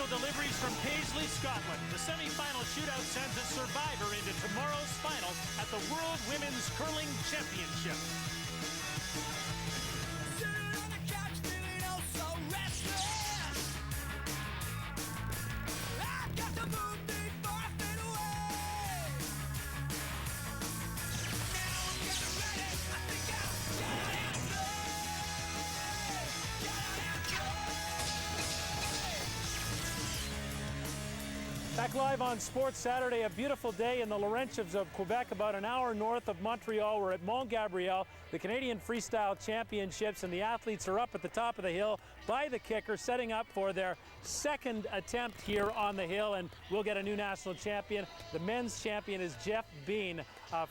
special deliveries from Paisley, Scotland. The semi-final shootout sends a survivor into tomorrow's final at the World Women's Curling Championship. Back live on Sports Saturday, a beautiful day in the Laurentians of Quebec, about an hour north of Montreal. We're at Mont Gabriel, the Canadian Freestyle Championships, and the athletes are up at the top of the hill by the kicker, setting up for their second attempt here on the hill, and we'll get a new national champion. The men's champion is Jeff Bean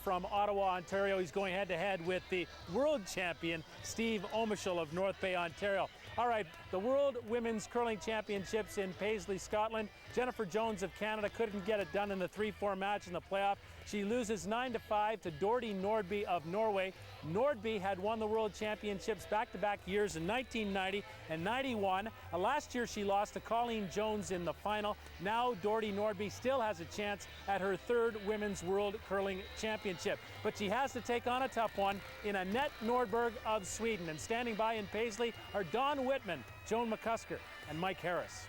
from Ottawa, Ontario. He's going head-to-head with the world champion, Steve Omischel of North Bay, Ontario. All right, the World Women's Curling Championships in Paisley, Scotland. Jennifer Jones of Canada couldn't get it done in the 3-4 match in the playoff. She loses 9-5 to Dorte Nordby of Norway. Nordby had won the World Championships back-to-back years in 1990 and 91. Last year she lost to Colleen Jones in the final. Now Dorte Nordby still has a chance at her third Women's World Curling Championship. But she has to take on a tough one in Annette Norberg of Sweden. And standing by in Paisley are Don Whitman, Joan McCusker, and Mike Harris.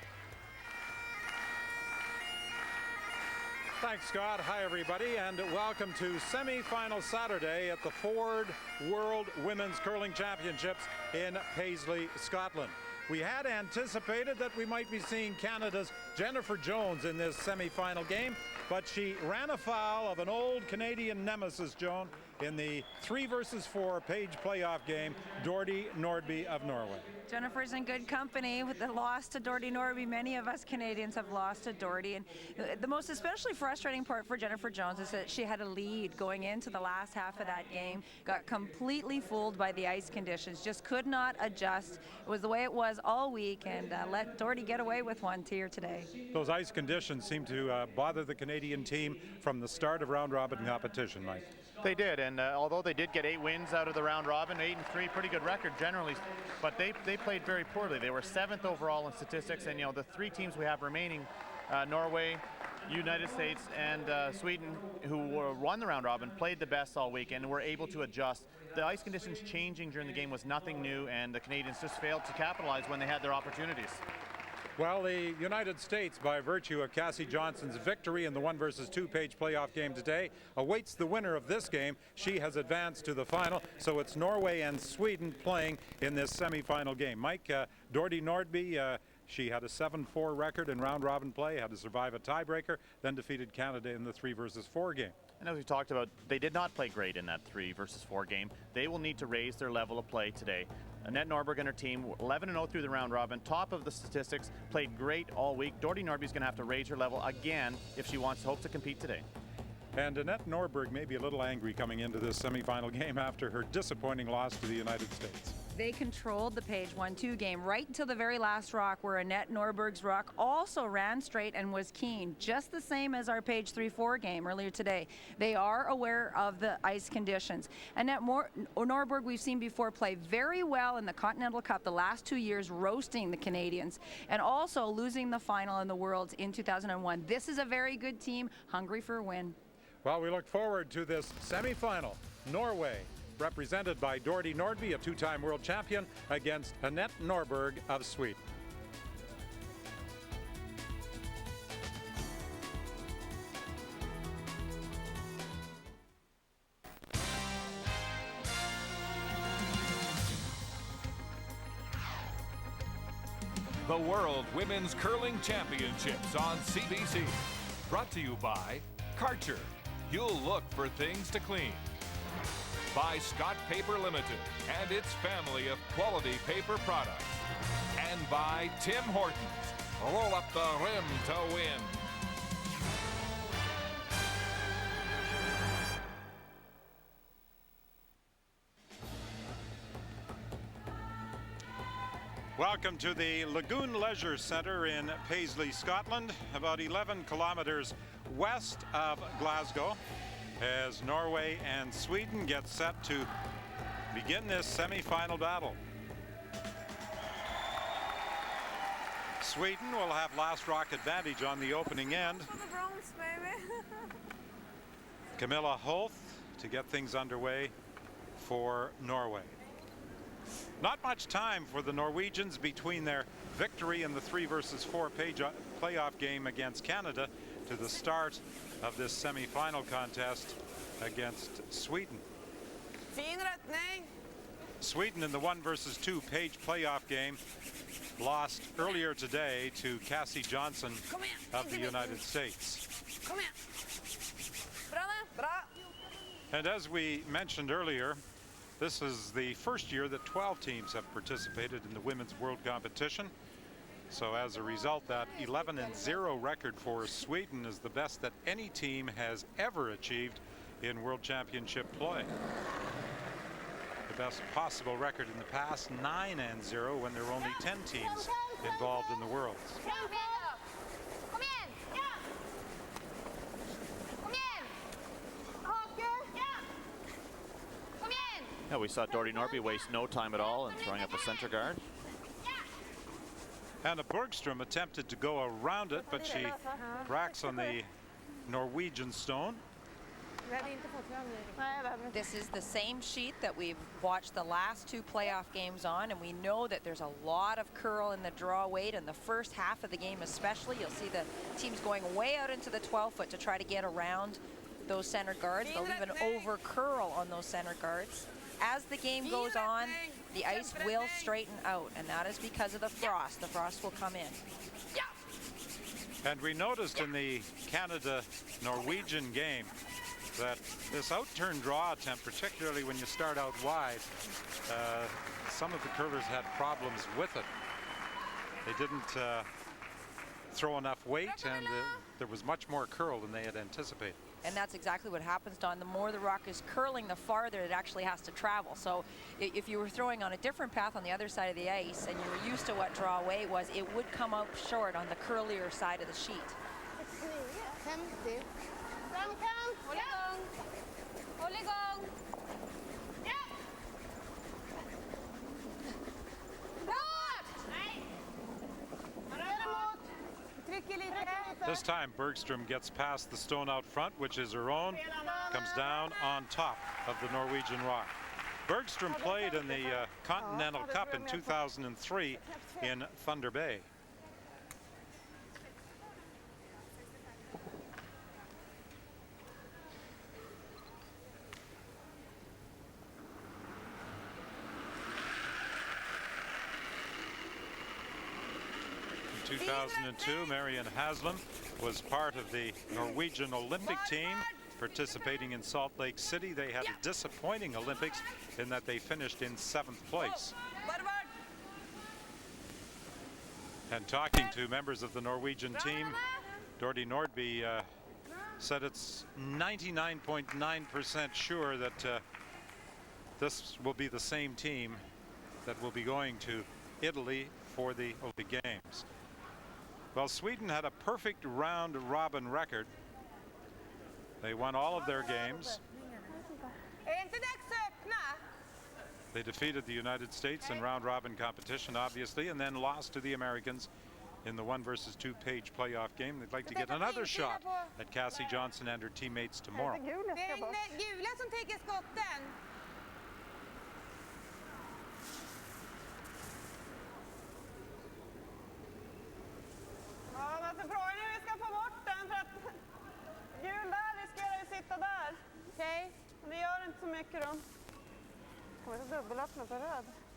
Thanks, Scott. Hi, everybody, and welcome to semi-final Saturday at the Ford World Women's Curling Championships in Paisley, Scotland. We had anticipated that we might be seeing Canada's Jennifer Jones in this semi-final game, but she ran afoul of an old Canadian nemesis, Joan, in the 3-versus-4 page playoff game, Dorte Nordby of Norway. Jennifer's in good company with the loss to Dorte Nordby. Many of us Canadians have lost to Dorte, and the most especially frustrating part for Jennifer Jones is that she had a lead going into the last half of that game, got completely fooled by the ice conditions, just could not adjust. It was the way it was all week, and let Dorte get away with one here today. Those ice conditions seem to bother the Canadian team from the start of round-robin competition, Mike. They did, and although they did get 8 wins out of the round robin, 8-3, pretty good record generally, but they played very poorly. They were 7th overall in statistics, and the 3 teams we have remaining, Norway, United States, and Sweden, who won the round robin, played the best all weekend and were able to adjust. The ice conditions changing during the game was nothing new, and the Canadians just failed to capitalize when they had their opportunities. Well, the United States, by virtue of Cassie Johnson's victory in the 1-versus-2 page playoff game today, awaits the winner of this game. She has advanced to the final, so it's Norway and Sweden playing in this semifinal game. Mike, Dorte Nordby, she had a 7-4 record in round-robin play, had to survive a tiebreaker, then defeated Canada in the 3-versus-4 game. And as we talked about, they did not play great in that 3-versus-4 game. They will need to raise their level of play today. Annette Norberg and her team, 11-0 through the round robin, top of the statistics, played great all week. Dorte Nordby's going to have to raise her level again if she wants to hope to compete today. And Annette Norberg may be a little angry coming into this semifinal game after her disappointing loss to the United States. They controlled the page 1-2 game right until the very last rock, where Annette Norberg's rock also ran straight and was keen, just the same as our page 3-4 game earlier today. They are aware of the ice conditions. Annette Norberg, we've seen before, play very well in the Continental Cup the last 2 years, roasting the Canadians, and also losing the final in the Worlds in 2001. This is a very good team, hungry for a win. Well, we look forward to this semifinal. Norway, represented by Dorte Nordby, a 2-time world champion, against Annette Norberg of Sweden. The World Women's Curling Championships on CBC. Brought to you by Karcher. You'll look for things to clean. By Scott Paper Limited and its family of quality paper products. And by Tim Hortons. Roll up the rim to win. Welcome to the Lagoon Leisure Centre in Paisley, Scotland, about 11 kilometers west of Glasgow, as Norway and Sweden get set to begin this semi-final battle. Sweden will have last rock advantage on the opening end. Camilla Holth to get things underway for Norway. Not much time for the Norwegians between their victory in the 3-versus-4 playoff game against Canada to the start of this semi-final contest against Sweden. Sweden in the 1-versus-2 page playoff game lost earlier today to Cassie Johnson of the United States. And as we mentioned earlier, this is the first year that 12 teams have participated in the women's world competition. So as a result, that 11-0 record for Sweden is the best that any team has ever achieved in World Championship play. The best possible record in the past, 9-0, when there were only 10 teams involved in the Worlds. Yeah, we saw Nordby waste no time at all in throwing up a center guard. Anna Bergstrom attempted to go around it, but she racks on the Norwegian stone. This is the same sheet that we've watched the last 2 playoff games on, and we know that there's a lot of curl in the draw weight in the first half of the game especially. You'll see the teams going way out into the 12-foot to try to get around those center guards. They'll even over curl on those center guards. As the game goes on, the ice will straighten out, and that is because of the frost. The frost will come in. And we noticed in the Canada-Norwegian game that this out-turn draw attempt, particularly when you start out wide, some of the curlers had problems with it. They didn't throw enough weight, and there was much more curl than they had anticipated. And that's exactly what happens, Don. The more the rock is curling, the farther it actually has to travel. So if you were throwing on a different path on the other side of the ice and you were used to what draw weight was, it would come out short on the curlier side of the sheet. This time Bergstrom gets past the stone out front, which is her own, comes down on top of the Norwegian rock. Bergstrom played in the Continental Cup in 2003 in Thunder Bay. In 2002, Marion Haslam was part of the Norwegian Olympic team participating in Salt Lake City. They had a disappointing Olympics in that they finished in 7th place. And talking to members of the Norwegian team, Dordy Nordby said it's 99.9% sure that this will be the same team that will be going to Italy for the Olympic Games. Well, Sweden had a perfect round-robin record. They won all of their games. They defeated the United States in round-robin competition, obviously, and then lost to the Americans in the 1-versus-2 page playoff game. They'd like to get another shot at Cassie Johnson and her teammates tomorrow.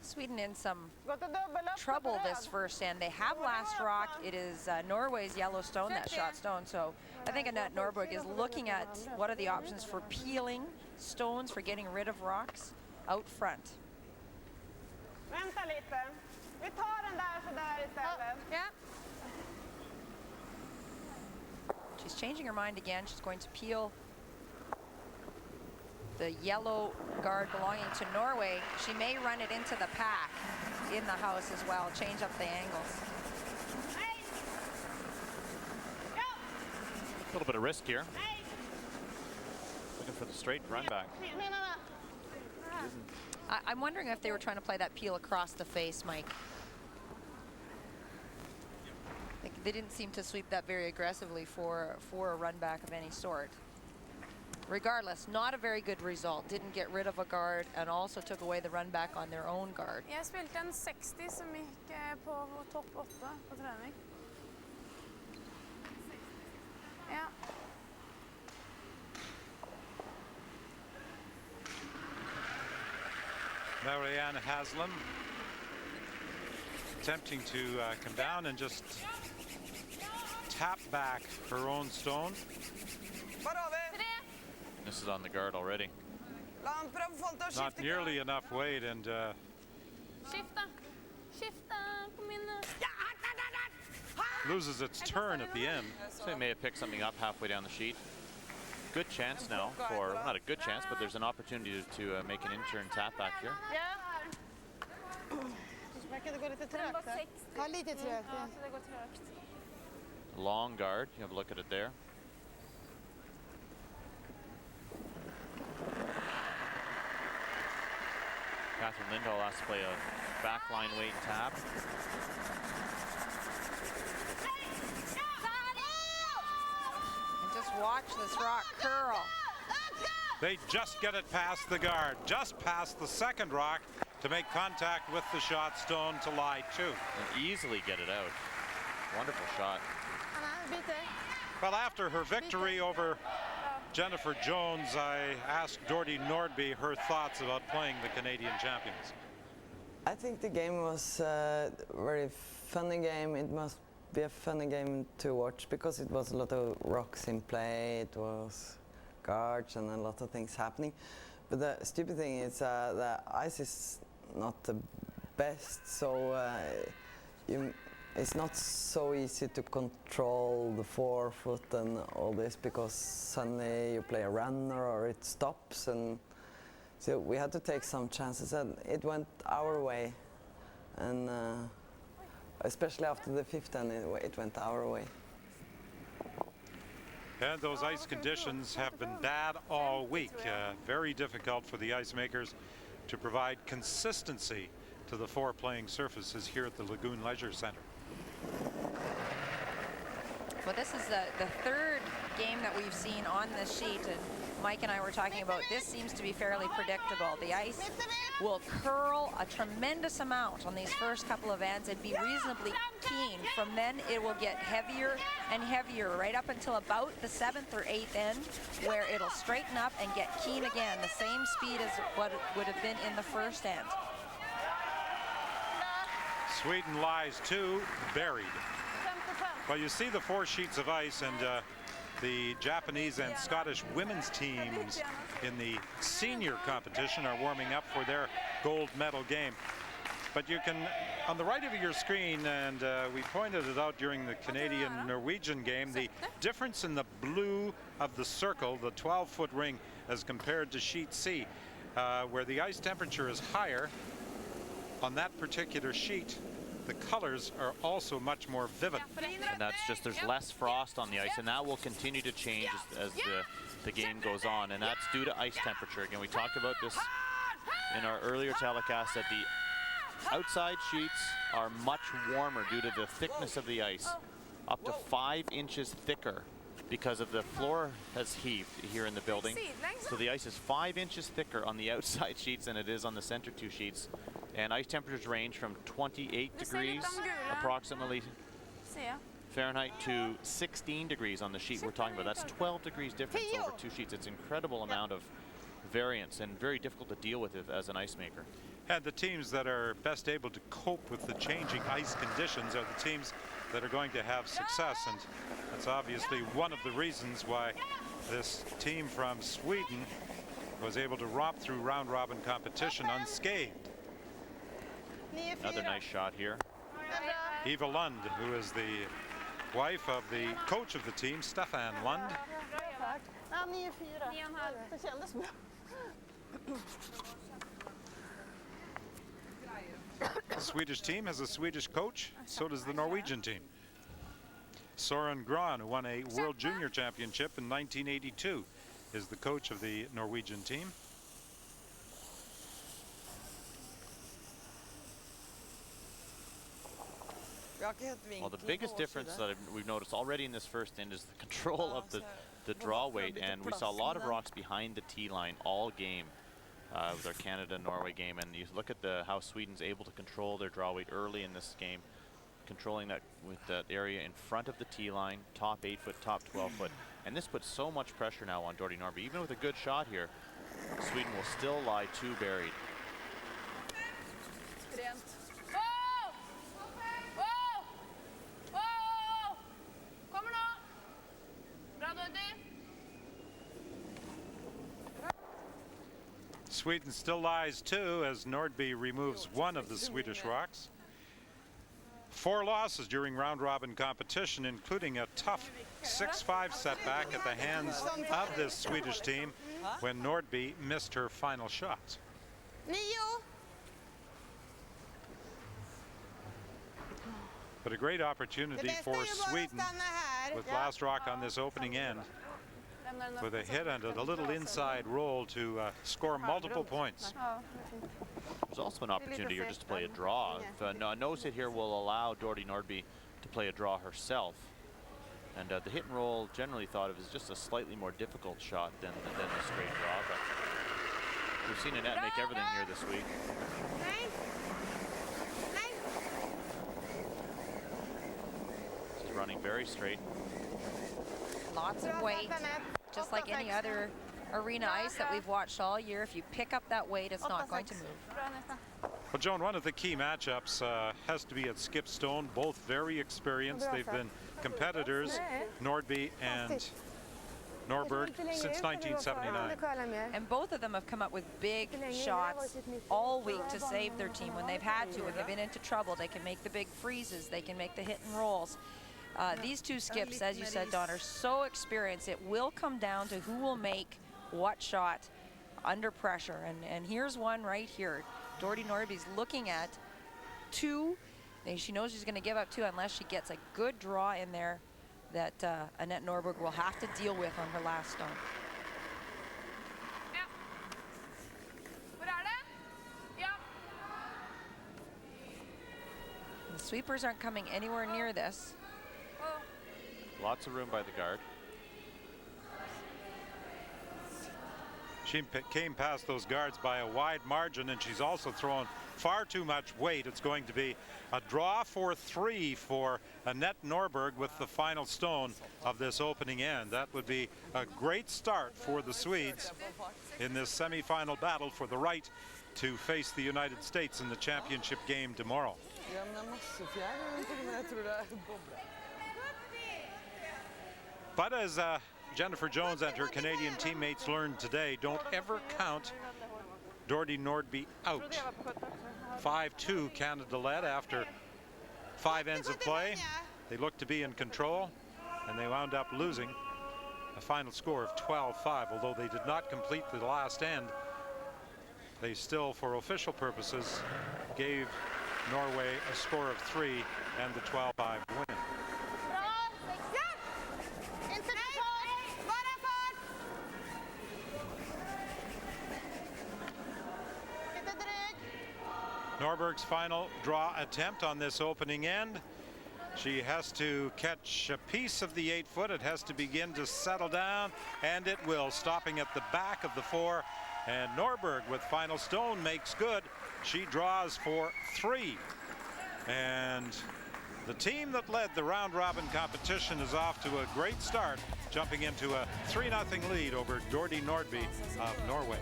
Sweden in some trouble this first end. They have last rock. It is Norway's yellow stone, that shot stone. So I think Annette Norberg is looking at what are the options for peeling stones, for getting rid of rocks out front. She's changing her mind again. She's going to peel the yellow guard belonging to Norway. She may run it into the pack in the house as well, change up the angles. A little bit of risk here. Looking for the straight run back. I'm wondering if they were trying to play that peel across the face, Mike. They didn't seem to sweep that very aggressively for a run back of any sort. Regardless, not a very good result. Didn't get rid of a guard and also took away the run back on their own guard. Jeg spilte en 60 som gikk på topp 8 på trening. Ja. Marianne Haslam attempting to come down and just tap back her own stone. This is on the guard already. Not nearly enough weight, and Skifta. Kom in. loses its turn at the end. So they may have picked something up halfway down the sheet. Good chance now for, not a good chance, but there's an opportunity to make an in-turn tap back here. Long guard, you have a look at it there. Catherine Lindell has to play a backline weight tap. And just watch this rock curl. They just get it past the guard, just past the second rock to make contact with the shot stone to lie two. And easily get it out. Wonderful shot. Well, after her victory over Jennifer Jones, I asked Dordy Nordby her thoughts about playing the Canadian champions. I think the game was a very funny game. It must be a funny game to watch because it was a lot of rocks in play. It was guards and a lot of things happening. But the stupid thing is the ice is not the best, so it's not so easy to control the forefoot and all this because suddenly you play a runner or it stops, and so we had to take some chances and it went our way, and especially after the fifth and it went our way. And those ice conditions have been bad all week. Very difficult for the ice makers to provide consistency to the four playing surfaces here at the Lagoon Leisure Centre. Well, this is the third game that we've seen on this sheet, and Mike and I were talking about this seems to be fairly predictable. The ice will curl a tremendous amount on these first couple of ends and be reasonably keen. From then it will get heavier and heavier right up until about the 7th or 8th end, where it'll straighten up and get keen again, the same speed as what it would have been in the first end. Sweden lies two, buried. Well, you see the four sheets of ice, and the Japanese and Scottish women's teams in the senior competition are warming up for their gold medal game. But you can, on the right of your screen, and we pointed it out during the Canadian-Norwegian game, the difference in the blue of the circle, the 12-foot ring, as compared to sheet C, where the ice temperature is higher. On that particular sheet, the colors are also much more vivid. And that's just, there's less frost on the ice, and that will continue to change as the game goes on, and that's due to ice temperature. Again, we talked about this in our earlier telecast, that the outside sheets are much warmer due to the thickness of the ice, up to 5 inches thicker because of the floor has heaved here in the building. So the ice is 5 inches thicker on the outside sheets than it is on the center two sheets. And ice temperatures range from 28 degrees approximately Fahrenheit to 16 degrees on the sheet we're talking about. That's 12 degrees difference over two sheets. It's an incredible amount of variance and very difficult to deal with as an ice maker. And the teams that are best able to cope with the changing ice conditions are the teams that are going to have success, and that's obviously one of the reasons why this team from Sweden was able to romp through round-robin competition unscathed. Another nice shot here. Eva Lund, who is the wife of the coach of the team, Stefan Lund. The Swedish team has a Swedish coach, so does the Norwegian team. Soren Gran, who won a World Junior Championship in 1982, is the coach of the Norwegian team. Well, the biggest difference that we've noticed already in this first end is the control of the draw weight, and we saw a lot of rocks behind the tee line all game with our Canada-Norway game, and you look at how Sweden's able to control their draw weight early in this game, controlling that with that area in front of the tee line, top 8 foot, top 12 foot, and this puts so much pressure now on Nordby. Even with a good shot here, Sweden will still lie too buried. Sweden still lies 2 as Nordby removes one of the Swedish rocks. 4 losses during round-robin competition, including a tough 6-5 setback at the hands of this Swedish team when Nordby missed her final shot. But a great opportunity for Sweden with last rock on this opening end, with a hit and a little inside roll to score multiple points. There's also an opportunity here just to play a draw. If a nose hit here will allow Nordby to play a draw herself. And the hit and roll generally thought of as just a slightly more difficult shot than the straight draw. But we've seen Annette make everything here this week. She's running very straight. Lots of weight, just like any other arena ice that we've watched all year. If you pick up that weight, it's not going to move. Well, Joan, one of the key matchups has to be at Skip Stone. Both very experienced. They've been competitors, Nordby and Norberg, since 1979. And both of them have come up with big shots all week to save their team when they've had to. When they've been into trouble, they can make the big freezes. They can make the hit and rolls. These two skips, as you said, Don, are so experienced. It will come down to who will make what shot under pressure. And here's one right here. Nordby's looking at 2. And she knows she's going to give up 2 unless she gets a good draw in there that Annette Norberg will have to deal with on her last stone. The sweepers aren't coming anywhere near this. Lots of room by the guard. She came past those guards by a wide margin, and she's also thrown far too much weight. It's going to be a draw for 3 for Annette Norberg with the final stone of this opening end. That would be a great start for the Swedes in this semifinal battle for the right to face the United States in the championship game tomorrow. But as Jennifer Jones and her Canadian teammates learned today, don't ever count Nordby out. 5-2 Canada led after 5 ends of play. They looked to be in control, and they wound up losing a final score of 12-5. Although they did not complete the last end, they still, for official purposes, gave Norway a score of 3 and the 12-5 win. Norberg's final draw attempt on this opening end. She has to catch a piece of the 8 foot. It has to begin to settle down, and it will, stopping at the back of the 4. And Norberg with final stone makes good. She draws for 3. And the team that led the round-robin competition is off to a great start, jumping into a 3-0 lead over Nordby of Norway.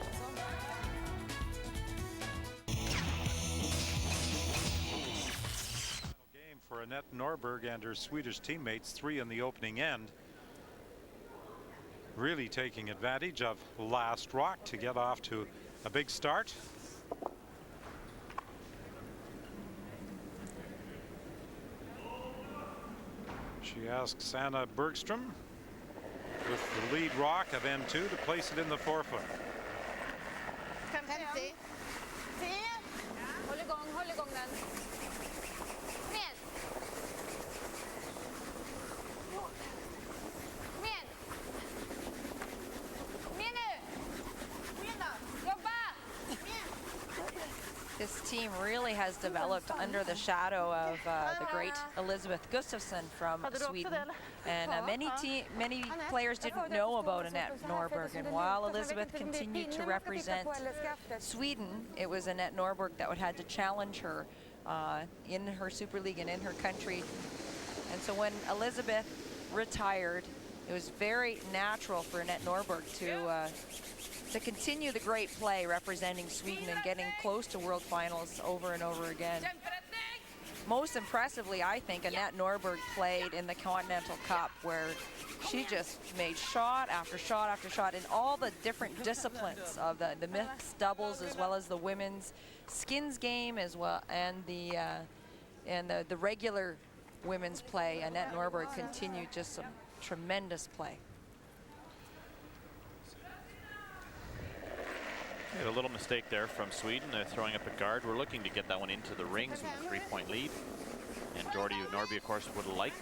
For Annette Norberg and her Swedish teammates, 3 in the opening end. Really taking advantage of last rock to get off to a big start. She asks Anna Bergstrom with the lead rock of M2 to place it in the 4 foot. This team really has developed under the shadow of the great Elizabeth Gustafsson from Sweden. And many players didn't know about Annette Norberg. And while Elizabeth continued to represent Sweden, it was Annette Norberg that would had to challenge her in her Super League and in her country. And so when Elizabeth retired, it was very natural for Annette Norberg to continue the great play representing Sweden and getting close to World Finals over and over again. Most impressively, I think, Annette Norberg played in the Continental Cup, where she just made shot after shot after shot in all the different disciplines of the mixed doubles as well as the women's skins game as well, and the regular women's play. Annette Norberg continued just some tremendous play. A little mistake there from Sweden. They're throwing up a guard. We're looking to get that one into the rings with a 3-point lead. And Nordby, of course, would like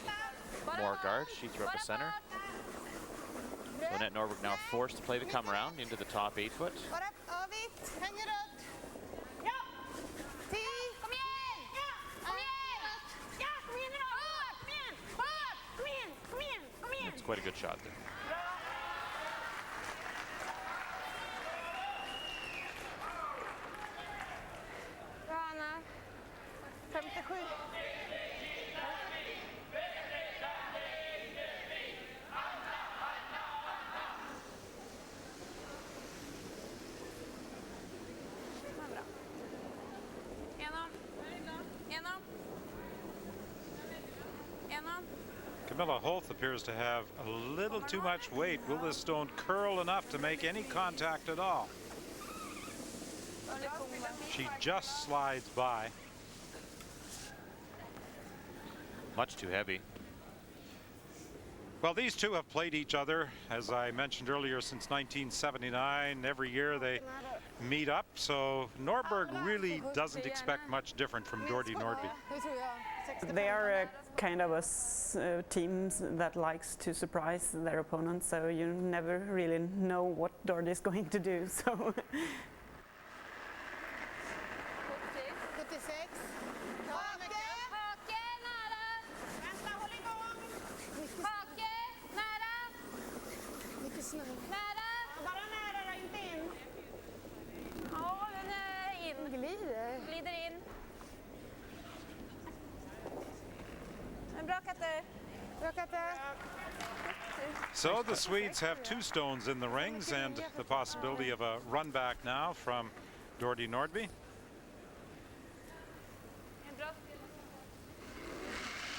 more guards. She threw up a center. So Annette Norberg now forced to play the come around into the top 8 foot. It's quite a good shot there. Camilla Holt appears to have a little too much weight. Will this stone curl enough to make any contact at all? She just slides by. Much too heavy. Well, these two have played each other, as I mentioned earlier, since 1979. Every year they meet up, so Norberg really doesn't expect much different from Nordby. They are a kind of a team that likes to surprise their opponents, so you never really know what Nordby is going to do. So. So the Swedes have 2 stones in the rings and the possibility of a run back now from Nordby.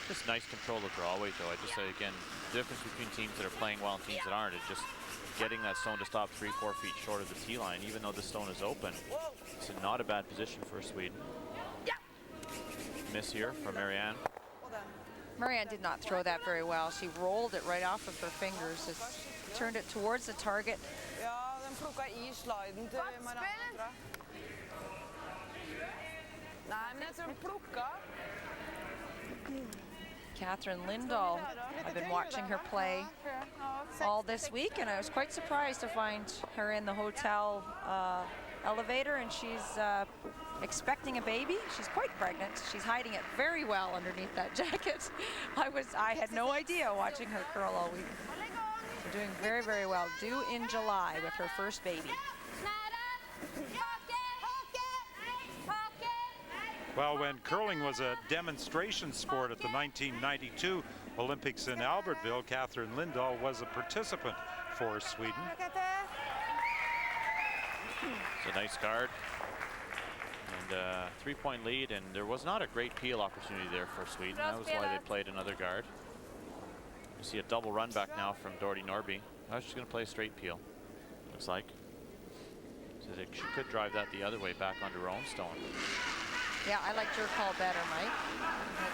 Just nice control of draw weight, though. I just say again, the difference between teams that are playing well and teams that aren't is just getting that stone to stop 3-4 feet short of the tee line. Even though the stone is open, it's not a bad position for Sweden. Miss here from Marianne. Marianne did not throw that very well. She rolled it right off of her fingers. It turned it towards the target. Catherine Lindell, I've been watching her play all this week, and I was quite surprised to find her in the hotel elevator, and she's expecting a baby. She's quite pregnant. She's hiding it very well underneath that jacket. I had no idea watching her curl all week. She's doing very, very well. Due in July with her first baby. Well, when curling was a demonstration sport at the 1992 Olympics in Albertville, Catherine Lindell was a participant for Sweden. It's a nice guard. And 3-point lead, and there was not a great peel opportunity there for Sweden. That was why they played another guard. You see a double run back now from Nordby. I was just going to play a straight peel, looks like. So she could drive that the other way back onto her own stone. Yeah, I liked your call better, Mike.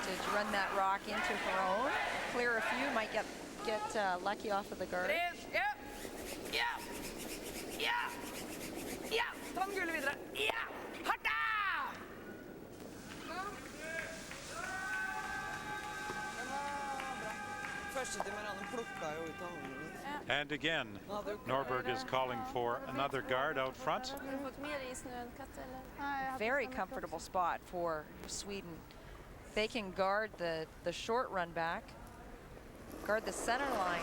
To run that rock into her own, clear a few, might get lucky off of the guard. And again, Norberg is calling for another guard out front. Very comfortable spot for Sweden. They can guard the short run back, guard the center line.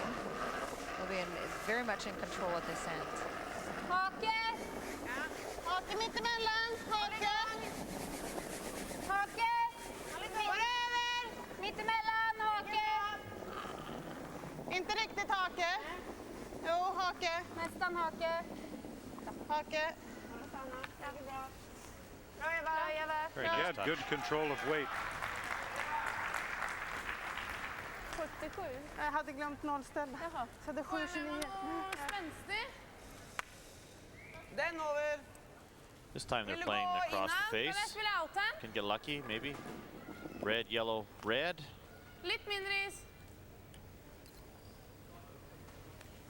They'll be very much in control at this end. Hake! Hake mittemellan! Hake! Hake! Går över! Mittemellan! Hake! Inte riktigt hake. Jo, hake. Nästan hake. Hake. Bra Eva. Very good. Good control of weight. 77. Jag hade glömt nollställa. Jaha. Så det är 7,29. Spänstig. Den över. This time they're playing across the face. Can get lucky, maybe. Red, yellow, red. Lite mindre is.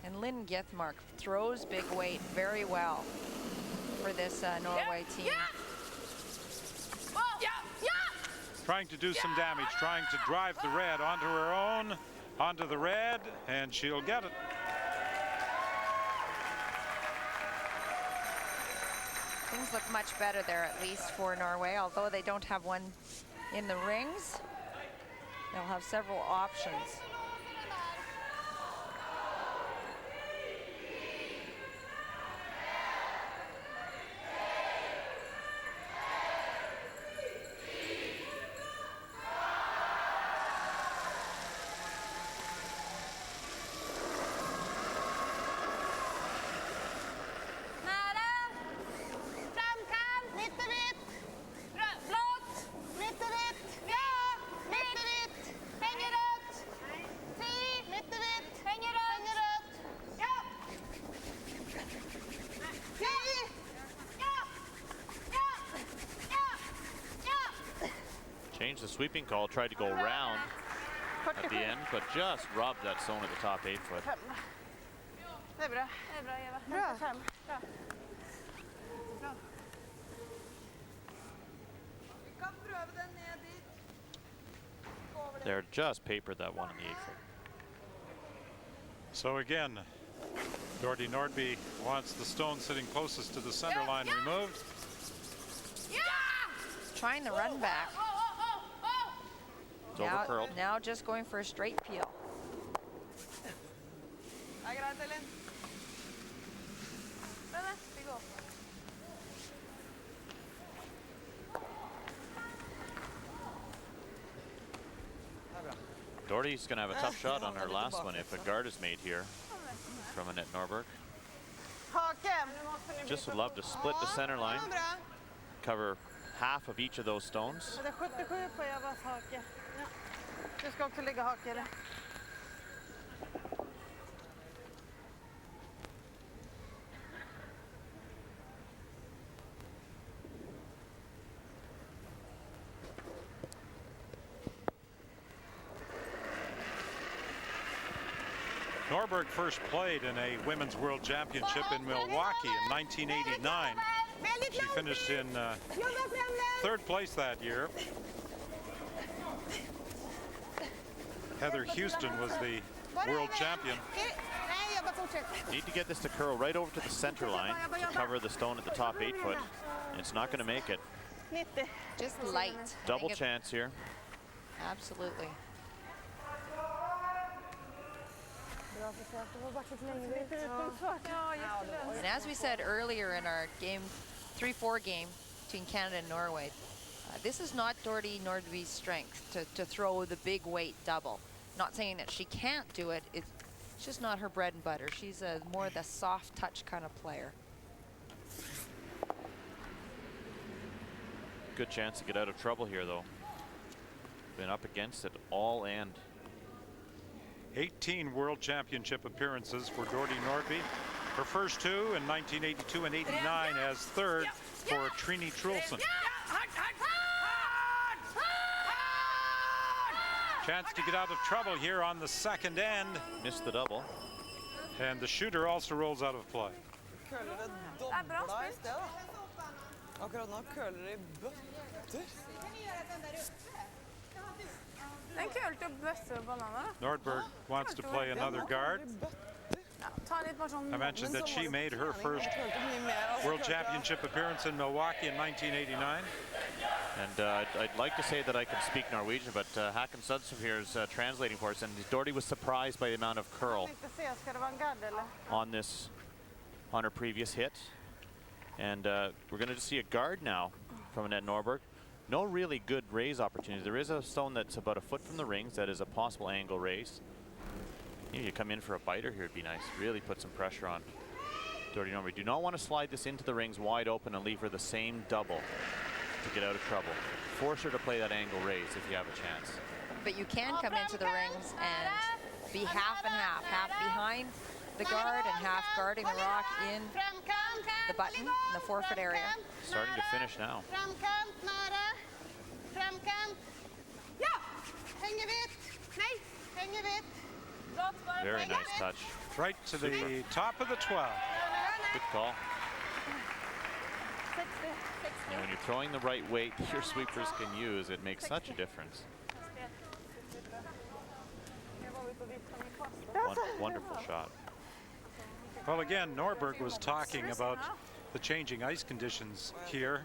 And Lynn Gethmark throws big weight very well for this Norway team. Trying to do some damage, trying to drive the red onto her own, onto the red, and she'll get it. Things look much better there, at least for Norway, although they don't have one in the rings. They'll have several options. Changed the sweeping call, tried to go round at the end, but just robbed that zone at the top 8 foot. Det är bra. Det är bra Eva. Bra. Bra. They're just papered that one in the 8 foot. So again, Nordby wants the stone sitting closest to the center line removed. Trying the run back. It's over curled. Now just going for a straight peel. Doherty's going to have a tough shot on her last one if a guard is made here from Annette Norberg. Just would love to split the center line, cover half of each of those stones. Det är 77 på Evas hake. Du ska också ligga hake eller? Norberg first played in a Women's World Championship in Milwaukee in 1989. She finished in third place that year. Heather Houston was the world champion. Need to get this to curl right over to the center line to cover the stone at the top 8 foot. It's not going to make it. Just light. Double chance here. Absolutely. And as we said earlier in our game 3-4 game between Canada and Norway, this is not Doherty Nordby's strength to throw the big weight double. Not saying that she can't do it, it's just not her bread and butter. She's more the soft touch kind of player. Good chance to get out of trouble here though. Been up against it all end. 18 World Championship appearances for Doherty Nordby. Her first two in 1982 and 89 as third for Trini Trulson. Chance to get out of trouble here on the second end. Missed the double. And the shooter also rolls out of play. Det er kult å bøtte bananer. Nordberg wants to play another guard. I mentioned that she made her first World Championship appearance in Milwaukee in 1989. And I'd like to say that I can speak Norwegian, but Hakan Sudsom here is translating for us, and Dordi was surprised by the amount of curl on her previous hit. And we're going to see a guard now from Annette Norberg. No really good raise opportunities. There is a stone that's about a foot from the rings that is a possible angle raise. You come in for a biter here, it'd be nice. Really put some pressure on Dordi Norberg. Do not want to slide this into the rings wide open and leave her the same double to get out of trouble. Force her to play that angle raise if you have a chance. But you can come into the rings and be half and half. Half behind the guard and half guarding the rock in the button, in the forfeit area. Starting to finish now. Very nice touch. Right to the top of the 12. Good call. And when you're throwing the right weight your sweepers can use, it makes such a difference. Wonderful shot. Well, again, Norberg was talking about the changing ice conditions here,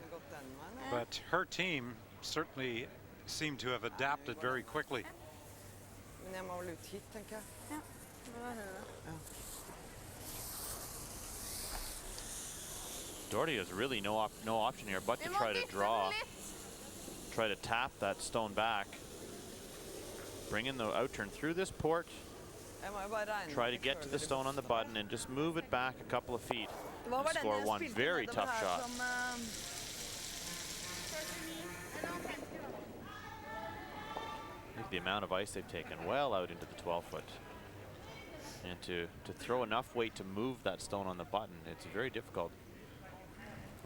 but her team certainly seemed to have adapted very quickly. Dordi has really no option here but to try to draw, try to tap that stone back, bring in the outturn through this port, try to get to the stone on the button and just move it back a couple of feet and score one very tough shot. Look at the amount of ice they've taken well out into the 12-foot. And to throw enough weight to move that stone on the button, it's very difficult.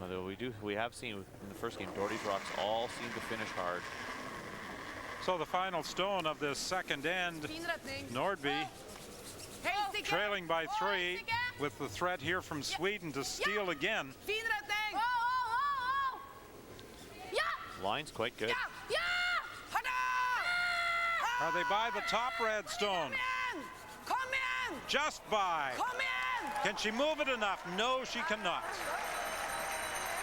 Although we have seen in the first game, Dordi's rocks all seem to finish hard. So the final stone of this second end, Nordby trailing by 3 with the threat here from Sweden to steal again. Line's quite good. Are they by the top red stone? Just by. Can she move it enough? No, she cannot.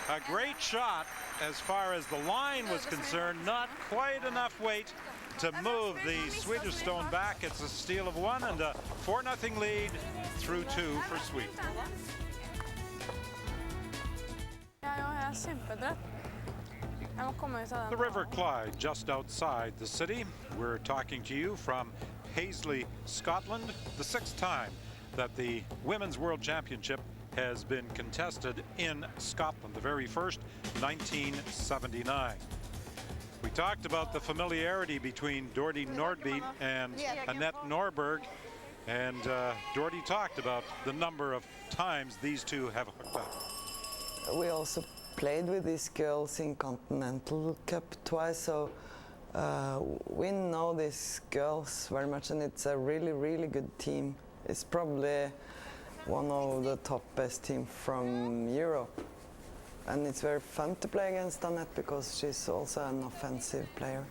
A great shot as far as the line was concerned. Not quite enough weight to move the Swedish stone back. It's a steal of 1 and a 4-0 lead through 2 for Sweden. The River Clyde just outside the city. We're talking to you from Paisley, Scotland, the 6th time that the Women's World Championship has been contested in Scotland, the very first, 1979. We talked about the familiarity between Dordi Nordby and Annette Norberg, and Dordi talked about the number of times these two have hooked up. We also played with these girls in Continental Cup twice, so we know these girls very much, and it's a really, really good team. It's probably one of the top best teams from Europe. And it's very fun to play against Annette because she's also an offensive player.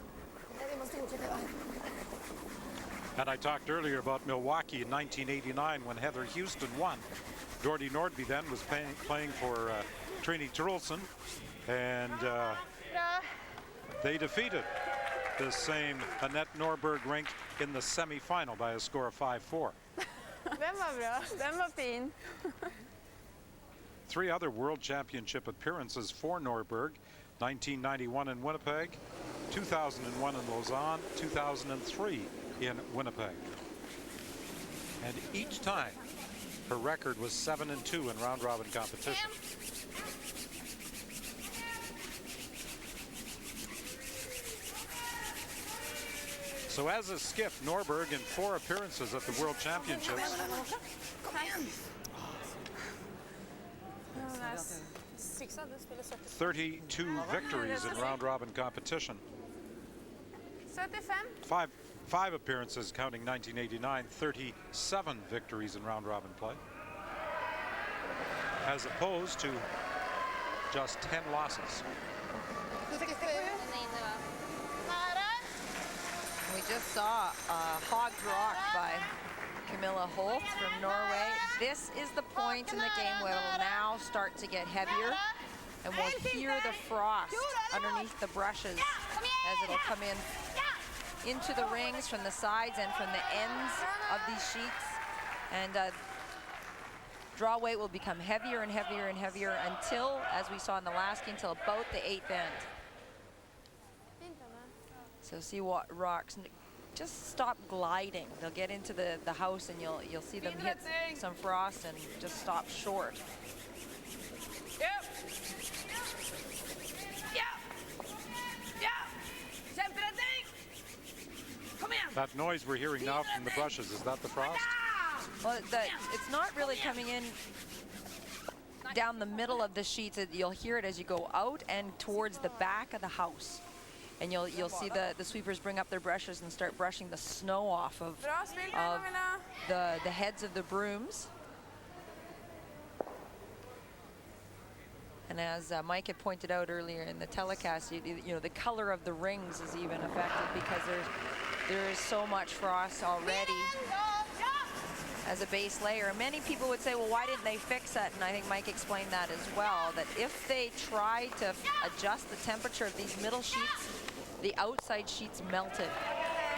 And I talked earlier about Milwaukee in 1989 when Heather Houston won. Dordi Nordby then was playing for Trini Terrelsen, and they defeated this same Annette Norberg ranked in the semi-final by a score of 5-4. Den var bra. Den var fin. 3 other World Championship appearances for Norberg: 1991 in Winnipeg, 2001 in Lausanne, 2003 in Winnipeg. And each time, her record was 7-2 in round-robin competition. So as a skiff, Norberg in 4 appearances at the World Championships. 32 victories in round-robin competition. 5 appearances counting 1989, 37 victories in round-robin play, as opposed to just 10 losses. We just saw a hogged rock by Camilla Holt from Norway. This is the point in the game where it'll now start to get heavier, and we'll hear the frost underneath the brushes as it'll come in into the rings from the sides and from the ends of these sheets. And draw weight will become heavier and heavier and heavier until, as we saw in the last game, till about the 8th end. So see what rocks just stop gliding. They'll get into the house and you'll see them hit some frost and just stop short. Yep. That noise we're hearing now from the brushes, is that the frost? Well, it's not really coming in down the middle of the sheets. You'll hear it as you go out and towards the back of the house. And you'll see the sweepers bring up their brushes and start brushing the snow off of the heads of the brooms. And as Mike had pointed out earlier in the telecast, you know, the color of the rings is even affected because there is so much frost already as a base layer. And many people would say, well, why didn't they fix it? And I think Mike explained that as well, that if they try to adjust the temperature of these middle sheets, the outside sheets melted.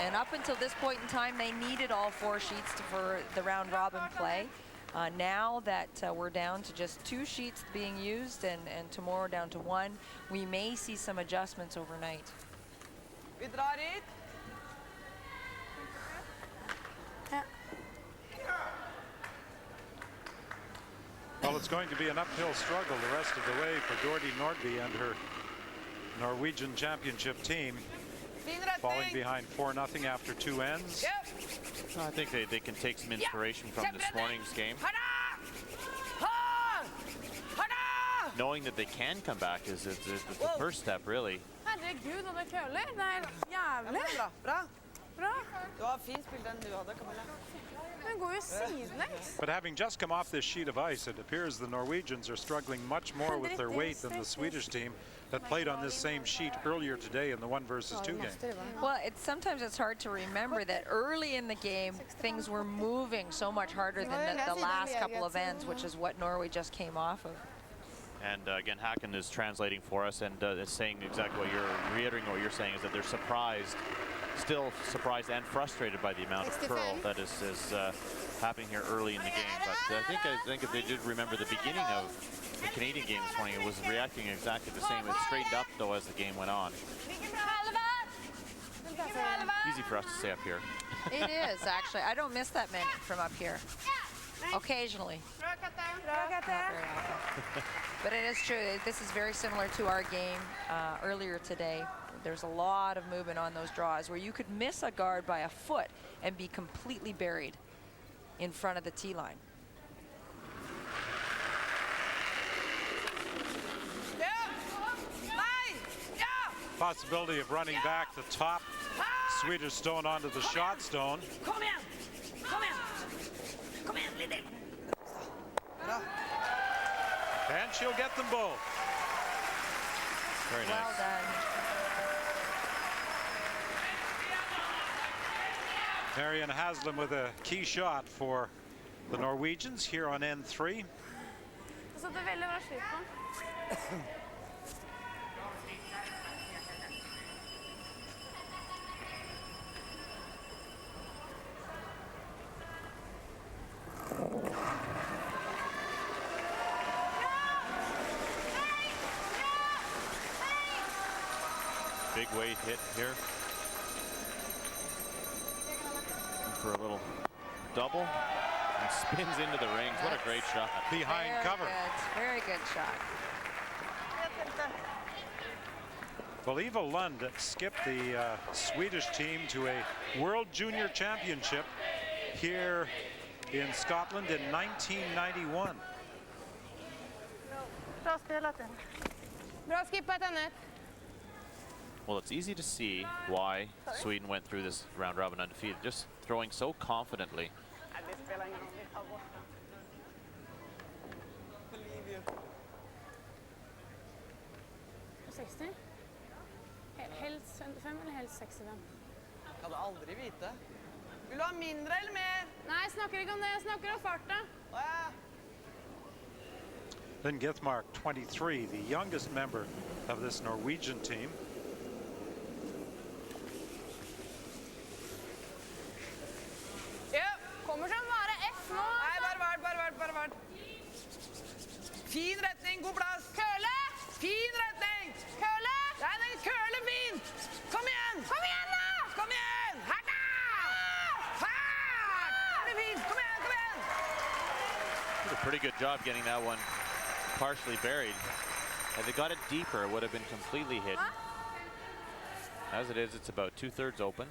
And up until this point in time, they needed all 4 sheets for the round robin play. Now that we're down to just 2 sheets being used and tomorrow down to 1, we may see some adjustments overnight. Vi drar hit. Well, it's going to be an uphill struggle the rest of the way for Dordy Nordby and her Norwegian championship team, falling behind 4-0 after 2 ends. I think they can take some inspiration from this morning's game. Knowing that they can come back is the first step, really. Herregud, og det køler. Det er jævlig. Bra. Bra. Du har fint spilt den du hadde, Camilla. Den går jo sidelengs. But having just come off this sheet of ice, it appears the Norwegians are struggling much more with their weight than the Swedish team that played on this same sheet earlier today in the 1 versus 2 game. Well, sometimes it's hard to remember that early in the game, things were moving so much harder than the last couple of ends, which is what Norway just came off of. And again, Hacken is translating for us and is saying exactly what you're reiterating. What you're saying is that they're surprised, still surprised and frustrated by the amount of curl that is happening here early in the game. But I think if they did remember the beginning of the Canadian game this morning, it was reacting exactly the same. It straightened up though as the game went on. Easy for us to say up here. It is actually. I don't miss that many from up here. Occasionally. Not very often. But it is true. This is very similar to our game earlier today. There's a lot of movement on those draws where you could miss a guard by a foot and be completely buried in front of the tee line. Possibility of running back the top Swedish stone onto the shot stone. Kom igen! Kom igen! Kom igen, Lindell! And she'll get them both. Very nice. Well done. Marianne Haslam with a key shot for the Norwegians here on N3. Så det er veldig bra skyt på. Big weight hit here. For a little double. And spins into the rings. What a great shot. Behind Very cover. Good. Very good shot. Well, Eva Lund skipped the Swedish team to a World Junior Championship here in Scotland in 1991. Bra spelat den. Bra skippat, Annette. Well, it's easy to see why Sweden went through this round robin undefeated, just throwing so confidently. Helst 55 eller helst 65? skal du aldri vite. Vil du ha mindre eller mer? Nei, jeg snakker ikke om det. Jeg snakker om farta. Lynn Githmark, 23, the youngest member of this Norwegian team. Ja, kommer som bare F nå. Nei, bare vart. Fin retning, god plass. Køle! Fin retning! Køle! Nei, den køler fint! Kom igjen! Kom igjen da! Kom igjen! Her da! Her! Det er fint! Kom igjen, kom igjen! Did a pretty good job getting that one partially buried. If they got it deeper, it would have been completely hidden. As it is, it's about 2/3 open.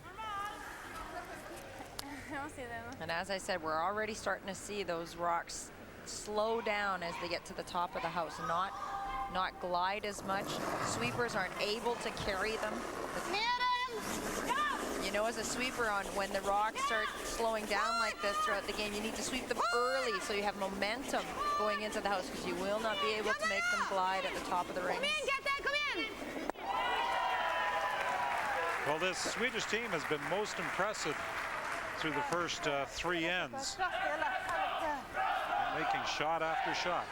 And as I said, we're already starting to see those rocks slow down as they get to the top of the house, not glide as much. Sweepers aren't able to carry them. You know, as a sweeper, when the rocks start slowing down like this throughout the game, you need to sweep them early so you have momentum going into the house, because you will not be able to make them glide at the top of the rings. Well, this Swedish team has been most impressive through the first 3 ends, making shot after shot.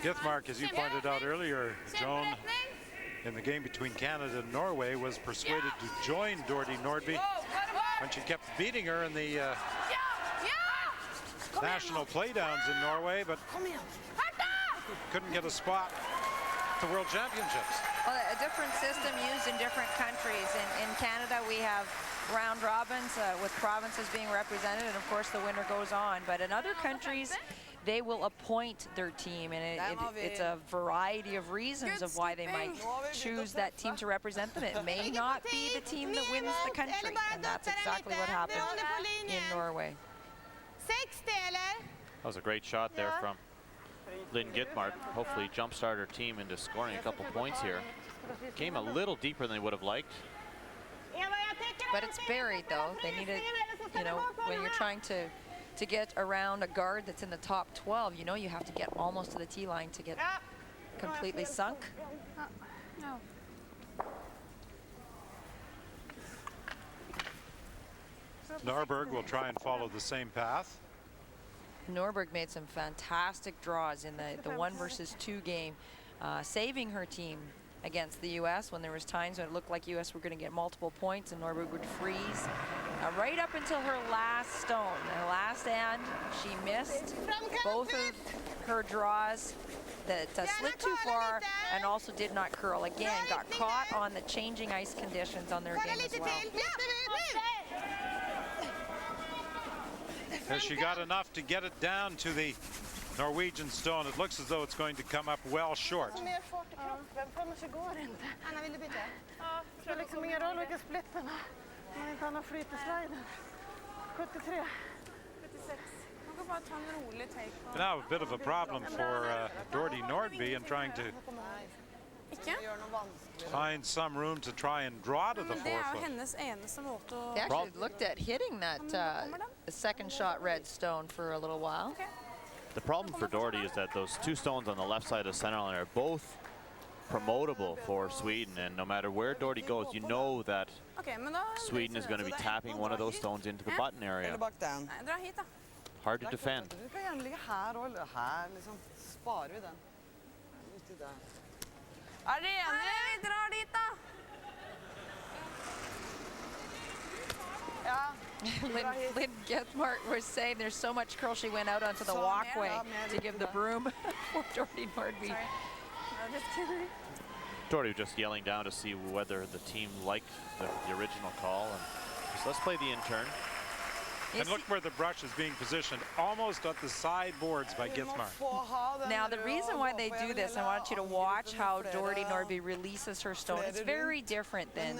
Githmark, as you pointed out earlier, Joan, in the game between Canada and Norway, was persuaded to join Dordy Nordby when she kept beating her in the national playdowns in Norway, but couldn't get a spot at the World Championships. Well, a different system used in different countries. In Canada, we have round robins with provinces being represented, and of course the winner goes on. But in other countries, they will appoint their team, and it's a variety of reasons of why they might choose that team to represent them. It may not be the team that wins the country, and that's exactly what happened in Norway. That was a great shot there from Lynn Githmark. Hopefully jumpstart her team into scoring a couple points here. Came a little deeper than they would have liked. But it's buried, though. They need it, you know, when you're trying to get around a guard that's in the top 12, you know, you have to get almost to the tee line to get completely sunk. Norberg will try and follow the same path. Norberg made some fantastic draws in the 1 versus 2 game, saving her team against the U.S. when there was times when it looked like U.S. were going to get multiple points and Norberg would freeze. Right up until her last stone, her last end, she missed both of her draws that slid too far and also did not curl. Again, got caught on the changing ice conditions on their game as well. As she got enough to get it down to the Norwegian stone, it looks as though it's going to come up well short. Now a bit of a problem for Dordy Nordby in trying to find some room to try and draw to the 4-foot. They actually looked at hitting that second shot red stone for a little while. The problem for Dordy is that those 2 stones on the left side of the center line are both promotable for Sweden, and no matter where Dordy goes, you know that Sweden is going to be tapping one of those stones into the button area. Hard to defend. Lynn Githmark was saying there's so much curl she went out onto the walkway to give the broom for Dordy Nordby. Dordy just yelling down to see whether the team liked the original call. And just let's play the intern. And look where the brush is being positioned, almost at the sideboards by Githmark. Now, the reason why they do this, I want you to watch how Dordy Nordby releases her stone. It's very different than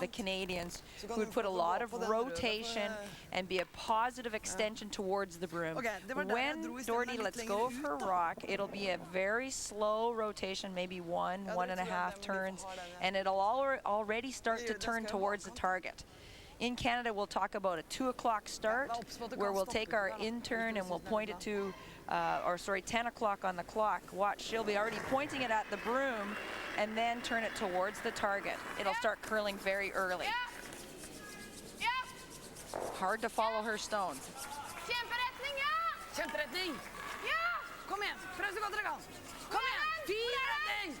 the Canadians, who would put a lot of rotation and be a positive extension towards the broom. When Dordy lets go of her rock, it'll be a very slow rotation, maybe 1.5 turns, and it'll already start to turn towards the target. In Canada, we'll talk about a 2 o'clock start where we'll take our intern and we'll point it to, 10 o'clock on the clock. Watch, she'll be already pointing it at the broom and then turn it towards the target. It'll start curling very early. Hard to follow her stones. Kjemperetning, ja! Kjemperetning! Ja! Kom igjen, prøv så godt dere kan. Kom igjen, fin retning!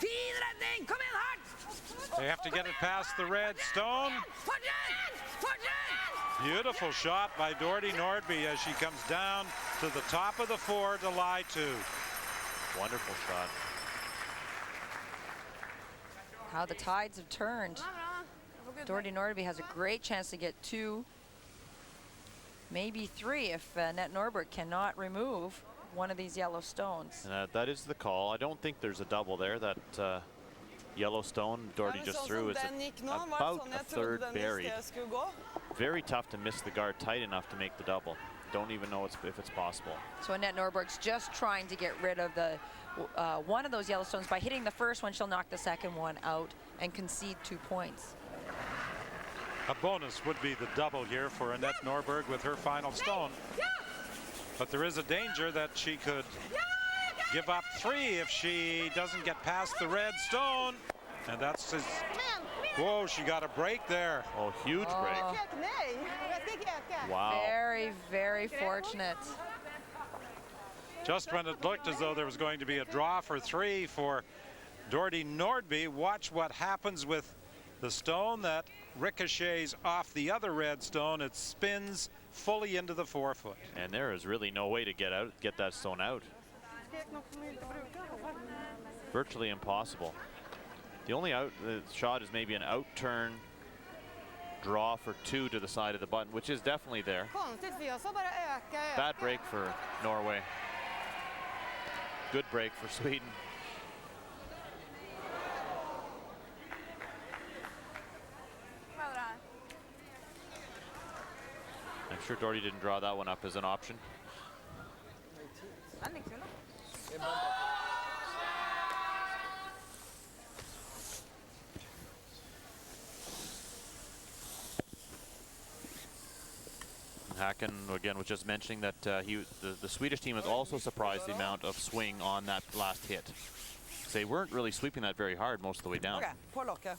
Fin retning, kom igjen, hardt! They have to get it past the red stone. Fortsett! Fortsett! Beautiful shot by Nordby Nordby as she comes down to the top of the 4 to lie 2. Wonderful shot. How the tides have turned. Nordby Nordby has a great chance to get 2, maybe 3 if Annette Norberg cannot remove one of these yellow stones. That is the call. I don't think there's a double there. That yellow stone Nordby just threw is about a third buried. Very tough to miss the guard tight enough to make the double. Don't even know if it's possible. So Annette Norberg's just trying to get rid of the one of those yellow stones. By hitting the first one, she'll knock the second one out and concede 2 points. A bonus would be the double here for Annette Norberg with her final stone. But there is a danger that she could give up 3 if she doesn't get past the red stone. And that's his. Whoa, she got a break there. Oh, huge break. Wow. Very, very fortunate. Just when it looked as though there was going to be a draw for 3 for Nordby Nordby, watch what happens with the stone that ricochets off the other red stone. It spins fully into the 4-foot. And there is really no way to get that stone out. Virtually impossible. The only shot is maybe an out turn draw for 2 to the side of the button, which is definitely there. Bad break for Norway. Good break for Sweden. I'm sure Doherty didn't draw that one up as an option. Hacken again was just mentioning that the Swedish team was also surprised the amount of swing on that last hit. They weren't really sweeping that very hard most of the way down.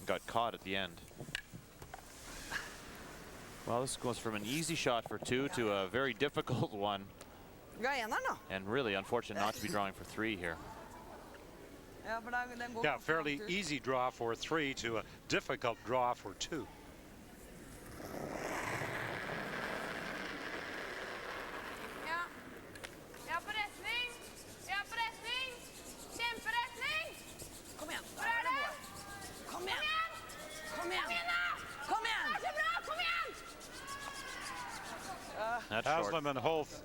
Got caught at the end. Well, this goes from an easy shot for 2 to a very difficult one. And really unfortunate not to be drawing for 3 here. Yeah, fairly easy draw for 3 to a difficult draw for 2. Haslam and Holth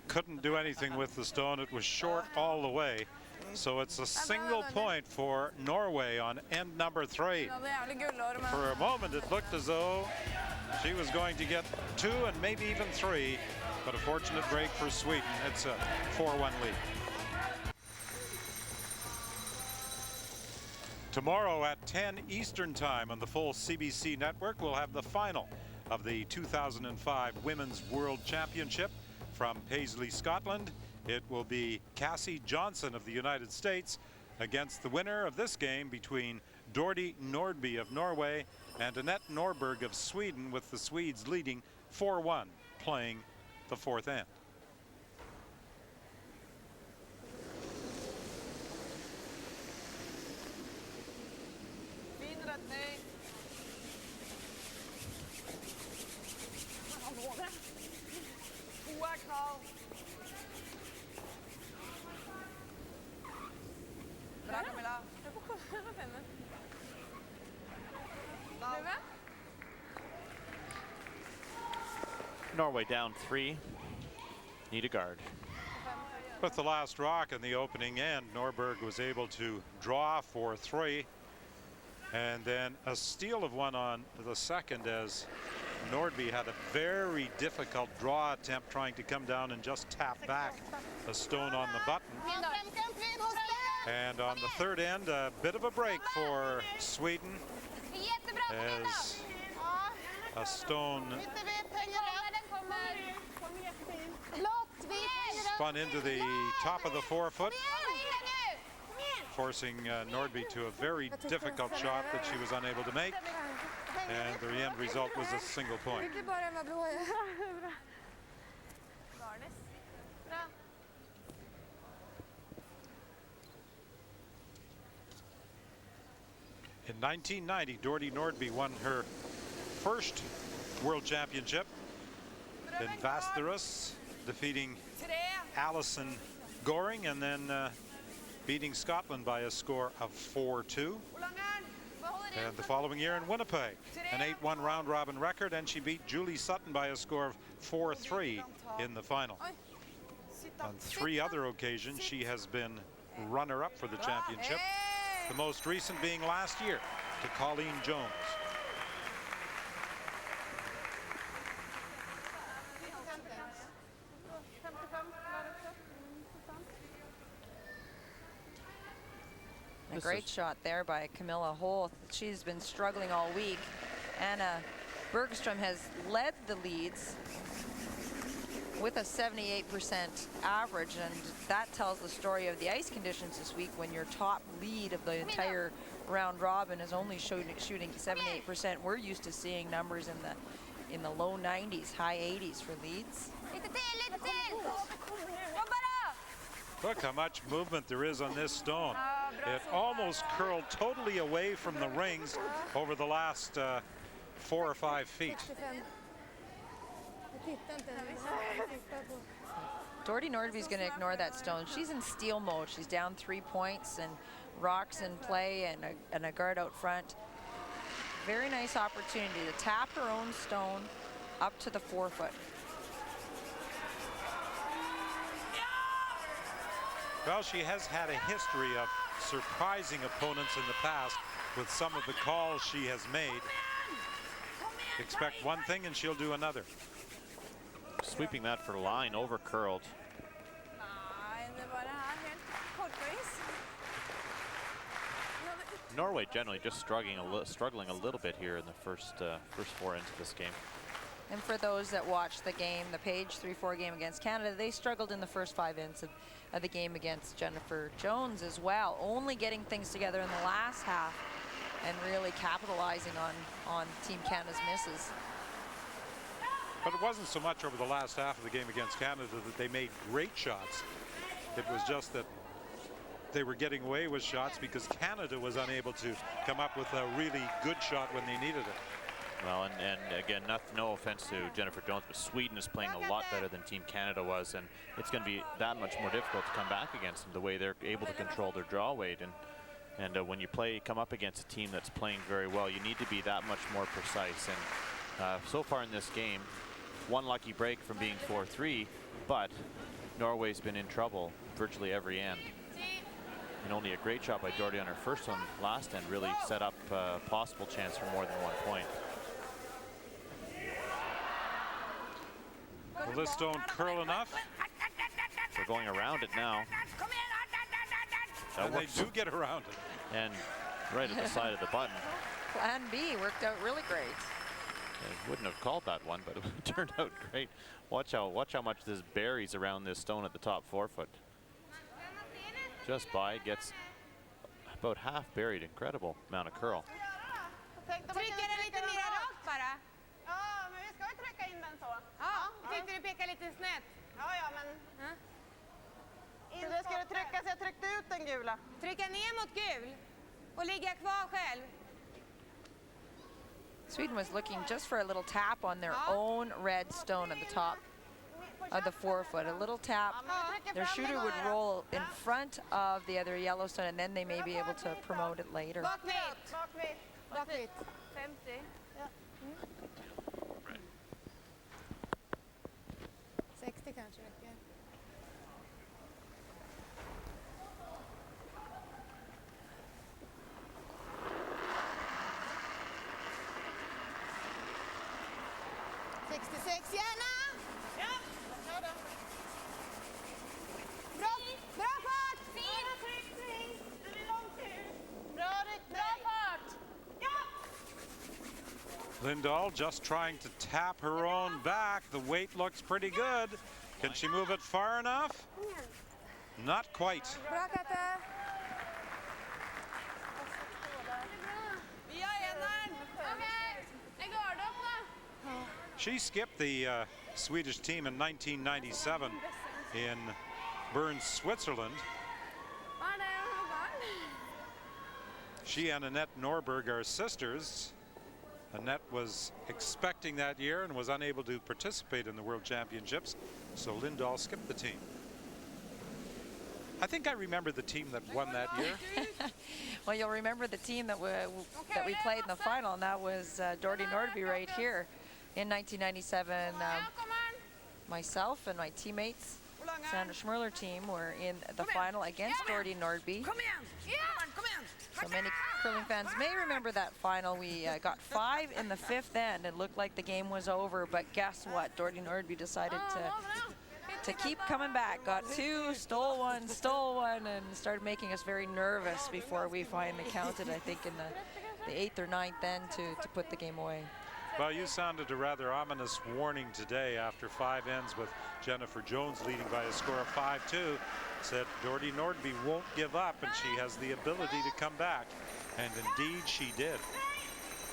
couldn't do anything with the stone. It was short all the way. So it's a single point for Norway on end number 3. For a moment, it looked as though she was going to get 2 and maybe even 3, but a fortunate break for Sweden. It's a 4-1 lead. Tomorrow at 10 Eastern Time on the full CBC network, we'll have the final of the 2005 Women's World Championship from Paisley, Scotland. It will be Cassie Johnson of the United States against the winner of this game between Nordby Nordby of Norway and Annette Norberg of Sweden, with the Swedes leading 4-1, playing the 4th end. Norway down 3. Need a guard. With the last rock in the opening end, Norberg was able to draw for 3. And then a steal of 1 on the second, as Nordby had a very difficult draw attempt trying to come down and just tap back a stone on the button. And on the third end, a bit of a break for Sweden, as a stone spun into the top of the 4-foot, forcing Nordby to a very difficult shot that she was unable to make. And the end result was a single point. In 1990, Dordy Nordby won her first World Championship in Västerås, defeating Alison Goring and then beating Scotland by a score of 4-2. And the following year in Winnipeg, an 8-1 round-robin record, and she beat Julie Sutton by a score of 4-3 in the final. On 3 other occasions, she has been runner-up for the championship, the most recent being last year to Colleen Jones. A great shot there by Camilla Holt. She's been struggling all week. Anna Bergstrom has led the leads with a 78% average, and that tells the story of the ice conditions this week when your top lead of the entire round robin is only shooting 78%. We're used to seeing numbers in the low 90s, high 80s for leads. Look how much movement there is on this stone. It almost curled totally away from the rings over the last 4 or 5 feet. Dordy Nordby's going to ignore that stone. She's in steal mode. She's down 3 points and rocks in play and a guard out front. Very nice opportunity to tap her own stone up to the 4-foot. Well, she has had a history of surprising opponents in the past with some of the calls she has made. Expect one thing and she'll do another. Sweeping that for line, over curled. Norway generally just struggling a little bit here in the first 4 into this game. And for those that watched the game, the Page 3-4 game against Canada, they struggled in the first 5 innings of the game against Jennifer Jones as well, only getting things together in the last half and really capitalizing on Team Canada's misses. But it wasn't so much over the last half of the game against Canada that they made great shots. It was just that they were getting away with shots because Canada was unable to come up with a really good shot when they needed it. Well, and again, no offense to Jennifer Jones, but Sweden is playing a lot better than Team Canada was, and it's going to be that much more difficult to come back against them, the way they're able to control their draw weight. And when you come up against a team that's playing very well, you need to be that much more precise. And so far in this game, one lucky break from being 4-3, but Norway's been in trouble virtually every end. And only a great shot by Dordy on her first one last end really set up a possible chance for more than 1 point. Will this stone curl enough? They're going around it now. And they do get around it. And right at the side of the button. Plan B worked out really great. I wouldn't have called that one, but it turned out great. Watch how much this buries around this stone at the top 4-foot. Just by, gets about half buried. Incredible amount of curl. Sweden was looking just for a little tap on their own red stone at the top of the 4-foot. A little tap. Their shooter would roll in front of the other yellow stone, and then they may be able to promote it later. Bakvitt. 50. 60 kanske räcker. Gärna! Ja, kör då. Bra fart! Fint! Tryck! Det blir lång tur. Bra fart! Ja! Lindell just trying to tap her own back. The weight looks pretty good. Can she move it far enough? Not quite. Bra, Tete. She skipped the Swedish team in 1997 in Bern, Switzerland. She and Annette Norberg are sisters. Annette was expecting that year and was unable to participate in the World Championships, so Lindell skipped the team. I think I remember the team that won that year. Well, you'll remember the team that we played in the final, and that was Dordy Nordby right here in 1997. Myself and my teammates, Sandra Schmerler team, were in the final against Dordy Nordby. So many curling fans may remember that final. We got 5 in the 5th end. It looked like the game was over, but guess what? Dordy Nordby decided to keep coming back. Got 2, stole one, and started making us very nervous before we finally counted, I think, in the 8th or 9th end to put the game away. Well, you sounded a rather ominous warning today after 5 ends with Jennifer Jones leading by a score of 5-2. Said Dordy Nordby won't give up and she has the ability to come back. And indeed she did.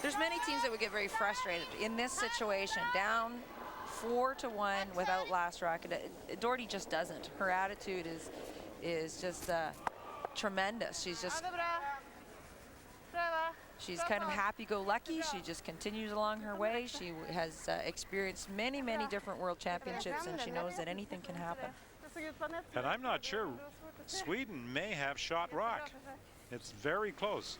There's many teams that would get very frustrated in this situation, down 4-1 without last rocket. Dordy just doesn't. Her attitude is just tremendous. She's kind of happy-go-lucky. She just continues along her way. She has experienced many different world championships, and she knows that anything can happen. And I'm not sure. Sweden may have shot rock. It's very close.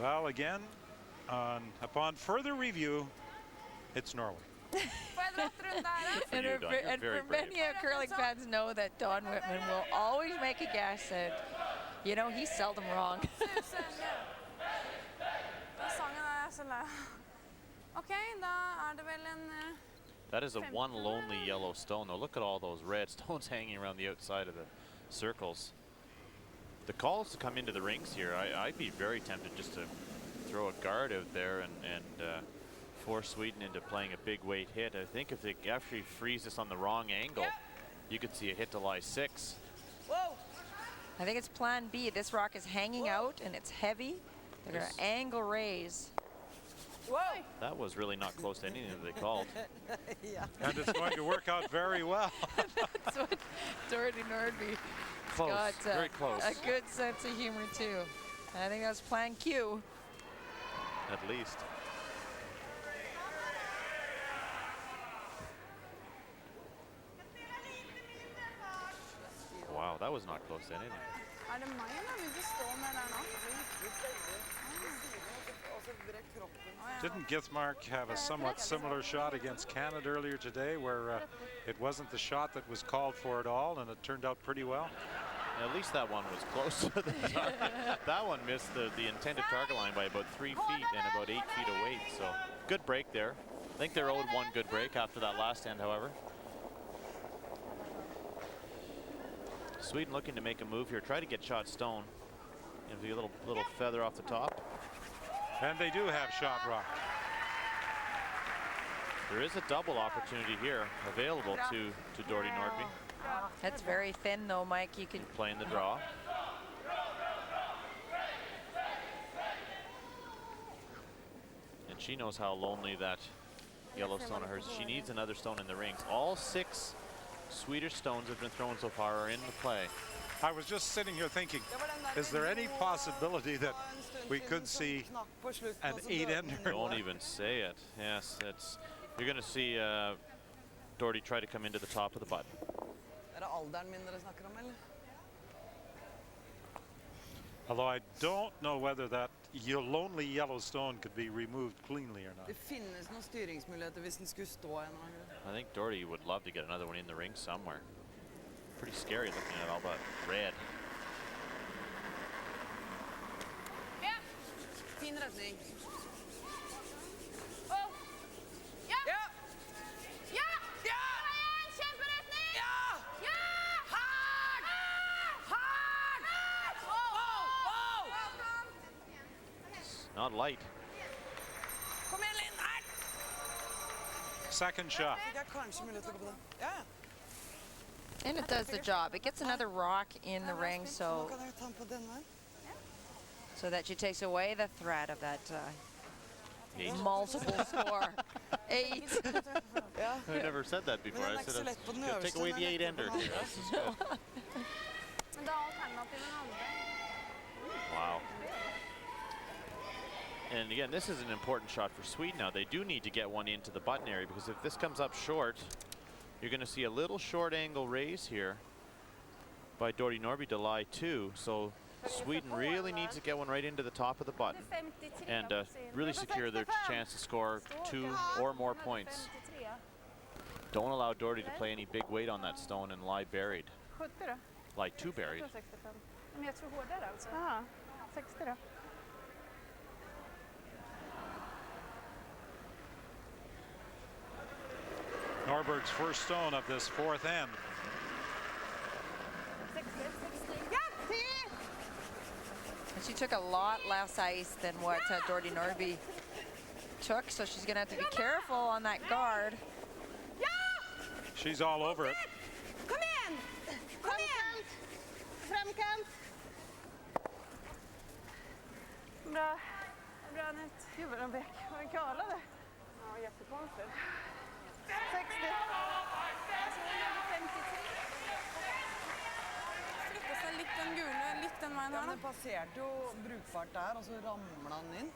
Well, again, upon further review, it's Norway. And for many curling fans know that Don Whitman will always make a guess, and you know he's seldom wrong. That is a one lonely yellow stone, though. Look at all those red stones hanging around the outside of the circles. The calls to come into the rings here, I'd be very tempted just to throw a guard out there and force Sweden into playing a big weight hit. I think if they actually freeze this on the wrong angle, you could see a hit to lie 6. Whoa! I think it's plan B. This rock is hanging out and it's heavy. They're going to angle raise. Whoa! That was really not close to anything that they called. Yeah. And it's going to work out very well. That's what Dordy Nordby got. Very close. A good sense of humor too. I think that's plan Q. At least. Wow, that was not close to anything. Didn't Githmark have a somewhat similar shot against Canada earlier today where it wasn't the shot that was called for at all and it turned out pretty well? At least that one was close to the target. That one missed the intended target line by about 3 feet and about 8 feet away. So good break there. I think they're owed one good break after that last end, however. Sweden looking to make a move here. Try to get shot stone. Give you a little feather off the top. And they do have shot rock. There is a double opportunity here available to Dordy Nordby. That's very thin though, Mike. You can play in the draw. And she knows how lonely that yellow stone of hers. She needs another stone in the rings. All 6 Swedish stones have been thrown so far are in the play. I was just sitting here thinking, is there any possibility that we could see an 8-ender? Don't even say it. Yes, you're going to see Dordy try to come into the top of the button. Although I don't know whether that lonely yellow stone could be removed cleanly or not. I think Dordy would love to get another one in the ring somewhere. Pretty scary looking at all that red. Fin räddning. not light. Kom igjen, Linn! Her! Second shot. And it does the job. It gets another rock in the ring, so that she takes away the threat of that multiple score. 8. I never said that before. I said take away the 8-ender. This is good. Men det er alternativen andre. Wow. And again, this is an important shot for Sweden now. They do need to get one into the button area, because if this comes up short, you're going to see a little short angle raise here by Nordby to lie 2. So Sweden really needs to get one right into the top of the button and really secure their chance to score 2 or more points. Don't allow Nordby to play any big weight on that stone and lie buried. Lie 2 buried. Men jag tror hårdare alltså. Jaha, 60 då. Norberg's first stone of this fourth end. 60. And she took a lot less ice than what Nordby took, so she's going to have to be careful on that guard. She's all over it. Kom igen! Kom igen! Framkant! Bra. Bra, Annette. Gud vad de vek. Var den curlade? Ja, jättekonstigt. 60. Flytta seg litt den gule, litt den veien her. Den passerte jo brukbart der, og så ramla den inn.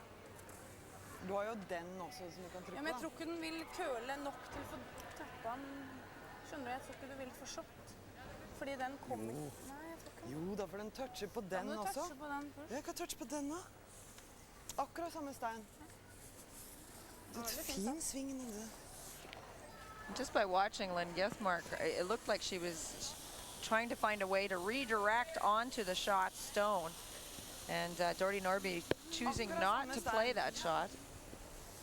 Du har jo den også som du kan trykke på. Ja, men jeg tror ikke den vil køle nok til å få tappa den. Skjønner du, jeg tror ikke du vil få shot. Fordi den kommer ikke. Nei, jeg tror ikke. Jo, da får den touche på den Ja, også. touche på den først. Jeg kan touche på den da. Akkurat samme stein. Det er et fin sving nede. Just by watching Lynn Githmark, it looked like she was trying to find a way to redirect onto the shot stone. And Nordby choosing not to play that shot.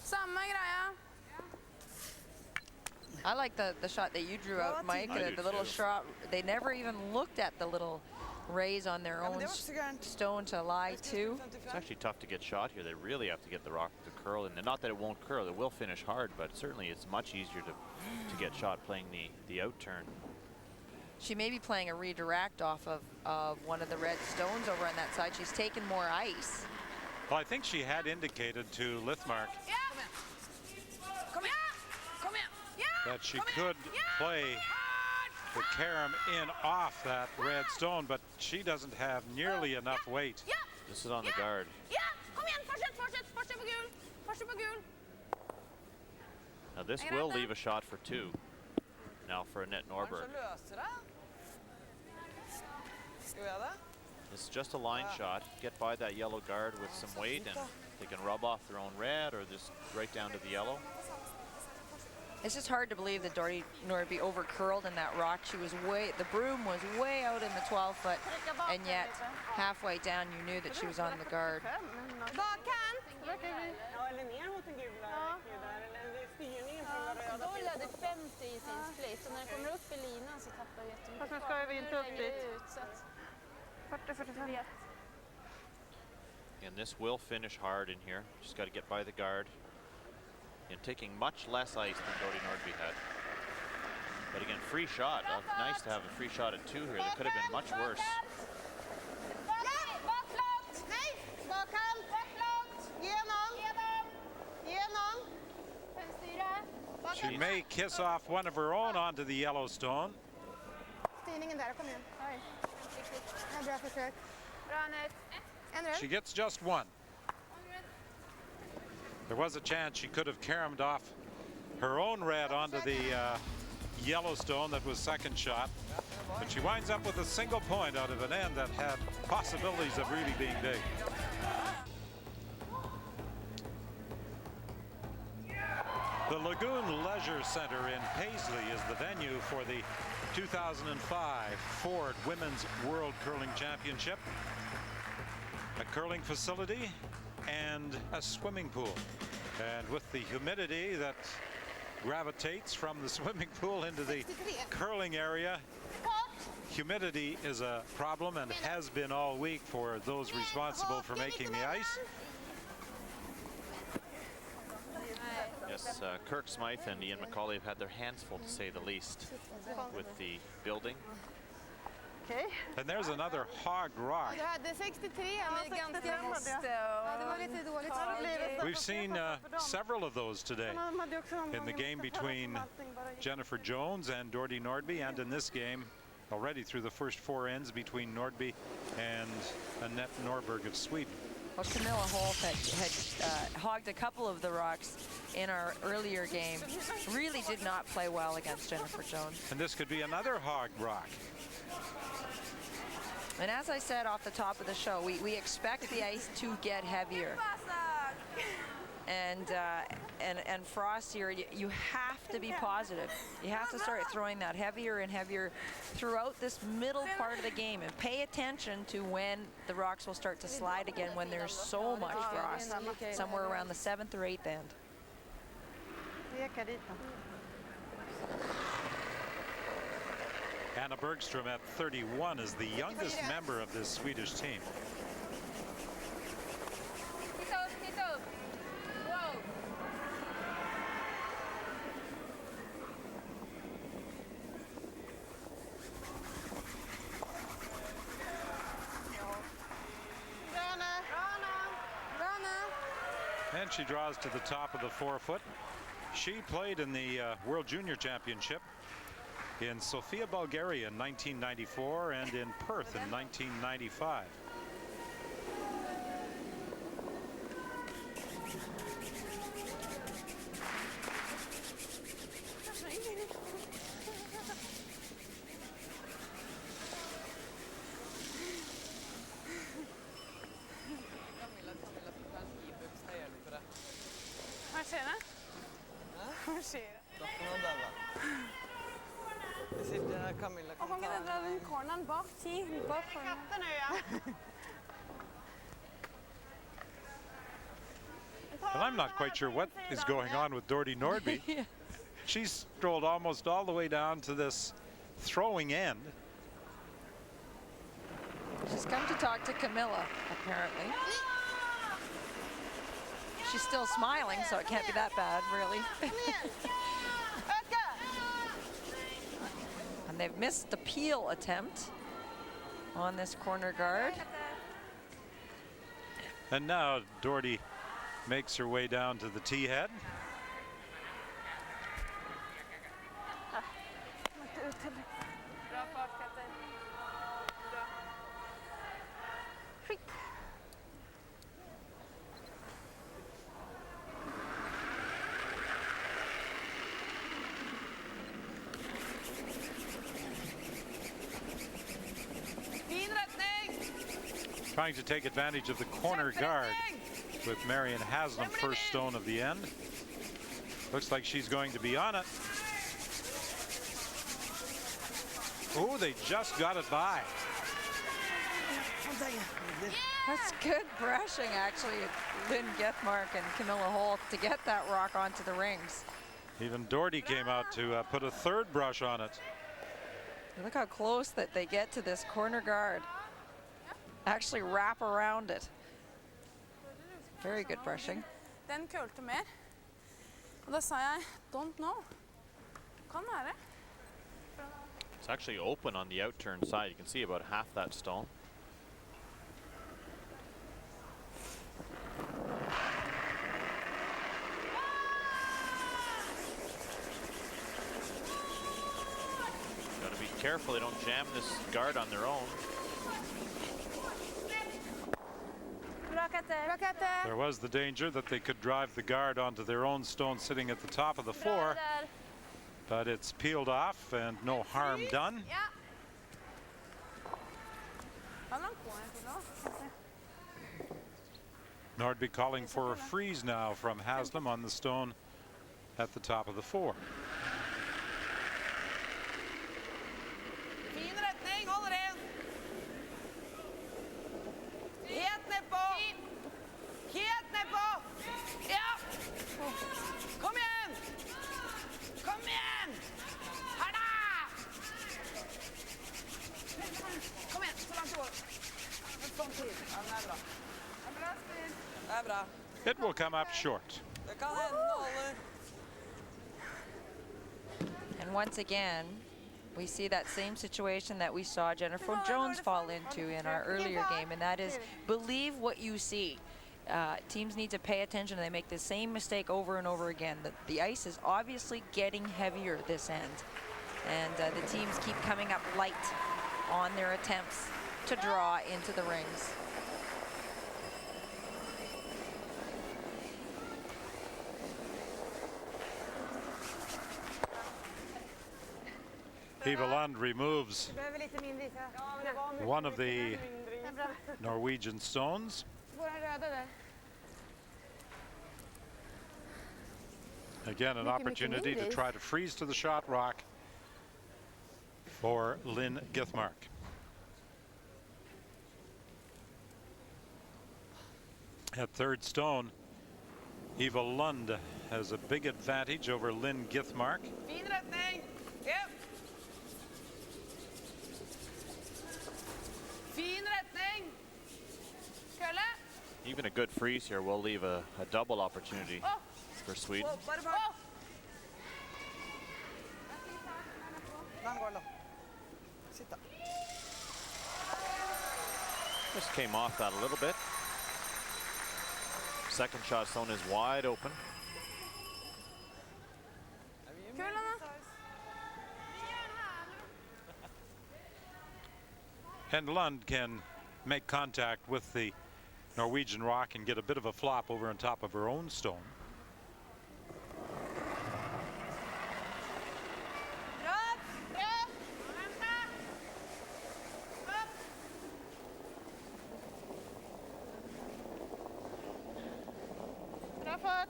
Samme greia. I like the shot that you drew out, Mike. The little shot. They never even looked at the little raise on their own stone to lie 2. It's actually tough to get shot here. They really have to get the rock to curl. And not that it won't curl, it will finish hard, but certainly it's much easier to get shot playing the out turn. She may be playing a redirect off of one of the red stones over on that side. She's taken more ice. Well, I think she had indicated to Lithmark that she could play the carom in off that red stone, but she doesn't have nearly enough weight. This is on the guard. Kom igen, fortsätt på gul. Fortsätt på gul. Now this will leave a shot for 2. Now for Annette Norberg. It's just a line shot. Get by that yellow guard with some weight, and they can rub off their own red or just right down to the yellow. It's just hard to believe that Nordby over curled in that rock. She was the broom was way out in the 12-foot, and yet halfway down you knew that she was on the guard. Då är det 50 i sin split, och när det kommer upp i linan så tappar jättemycket. Fast nu ska vi inte upp dit. 40-45. And this will finish hard in here. Just got to get by the guard. And taking much less ice than Nordby had. But again, free shot. Nice to have a free shot at 2 here. That could have been much worse. She may kiss off one of her own onto the Yellowstone. Styrningen där, kom igen. Oj. Bra försök. Bra, Annette. She gets just 1. There was a chance she could have caromed off her own red onto the Yellowstone. That was second shot. But she winds up with a single point out of an end that had possibilities of really being big. The Lagoon Leisure Center in Paisley is the venue for the 2005 Ford Women's World Curling Championship. A curling facility and a swimming pool. And with the humidity that gravitates from the swimming pool into the curling area, humidity is a problem and has been all week for those responsible for making the ice. Kirk Smythe and Ian McCauley have had their hands full, to say the least, with the building. Okay. And there's another hog rock. We've seen several of those today in the game between Jennifer Jones and Dordy Nordby, and in this game already through the first 4 ends between Nordby and Annette Norberg of Sweden. Well, Camilla Holt had hogged a couple of the rocks in our earlier game. Really did not play well against Jennifer Jones. And this could be another hog rock. And as I said off the top of the show, we expect the ice to get heavier. And Frost here, you have to be positive. You have to start throwing that heavier and heavier throughout this middle part of the game, and pay attention to when the rocks will start to slide again when there's so much frost, somewhere around the 7th or 8th end. Anna Bergstrom at 31 is the youngest member of this Swedish team. And she draws to the top of the 4-foot. She played in the World Junior Championship in Sofia, Bulgaria in 1994 and in Perth in 1995. Well, I'm not quite sure what is going on with Dordy Nordby. Yeah. She's strolled almost all the way down to this throwing end. She's come to talk to Camilla, apparently. She's still smiling, so it can't be that bad, really. And they've missed the peel attempt on this corner guard. And now Dordy makes her way down to the tee head. Trying to take advantage of the corner guard with Marion Haslam first stone of the end. Looks like she's going to be on it. Oh, they just got it by. That's good brushing, actually, Lynn Gethmark and Camilla Holt to get that rock onto the rings. Even Dordy came out to put a third brush on it. Look how close that they get to this corner guard. Actually wrap around it. Very good brushing. Den kølte mer. Og da sa jeg, don't know. Kan være. It's actually open on the outturn side. You can see about half that stone. Gotta be careful they don't jam this guard on their own. There was the danger that they could drive the guard onto their own stone sitting at the top of the 4, but it's peeled off and no harm done. Nordby calling for a freeze now from Haslam on the stone at the top of the 4. It will come up short. And once again, we see that same situation that we saw Jennifer Jones fall into in our earlier game, and that is believe what you see. Teams need to pay attention, and they make the same mistake over and over again. The ice is obviously getting heavier this end, and the teams keep coming up light on their attempts to draw into the rings. Eva Lund removes one of the Norwegian stones. Again, an opportunity to try to freeze to the shot rock for Lynn Githmark. At third stone, Eva Lund has a big advantage over Lynn Githmark. Yep. Fin rättning. Kölle. Even a good freeze here will leave a double opportunity for Sweden. Just came off that a little bit. Second shot zone is wide open. And Lund can make contact with the Norwegian rock and get a bit of a flop over on top of her own stone. Bra fart.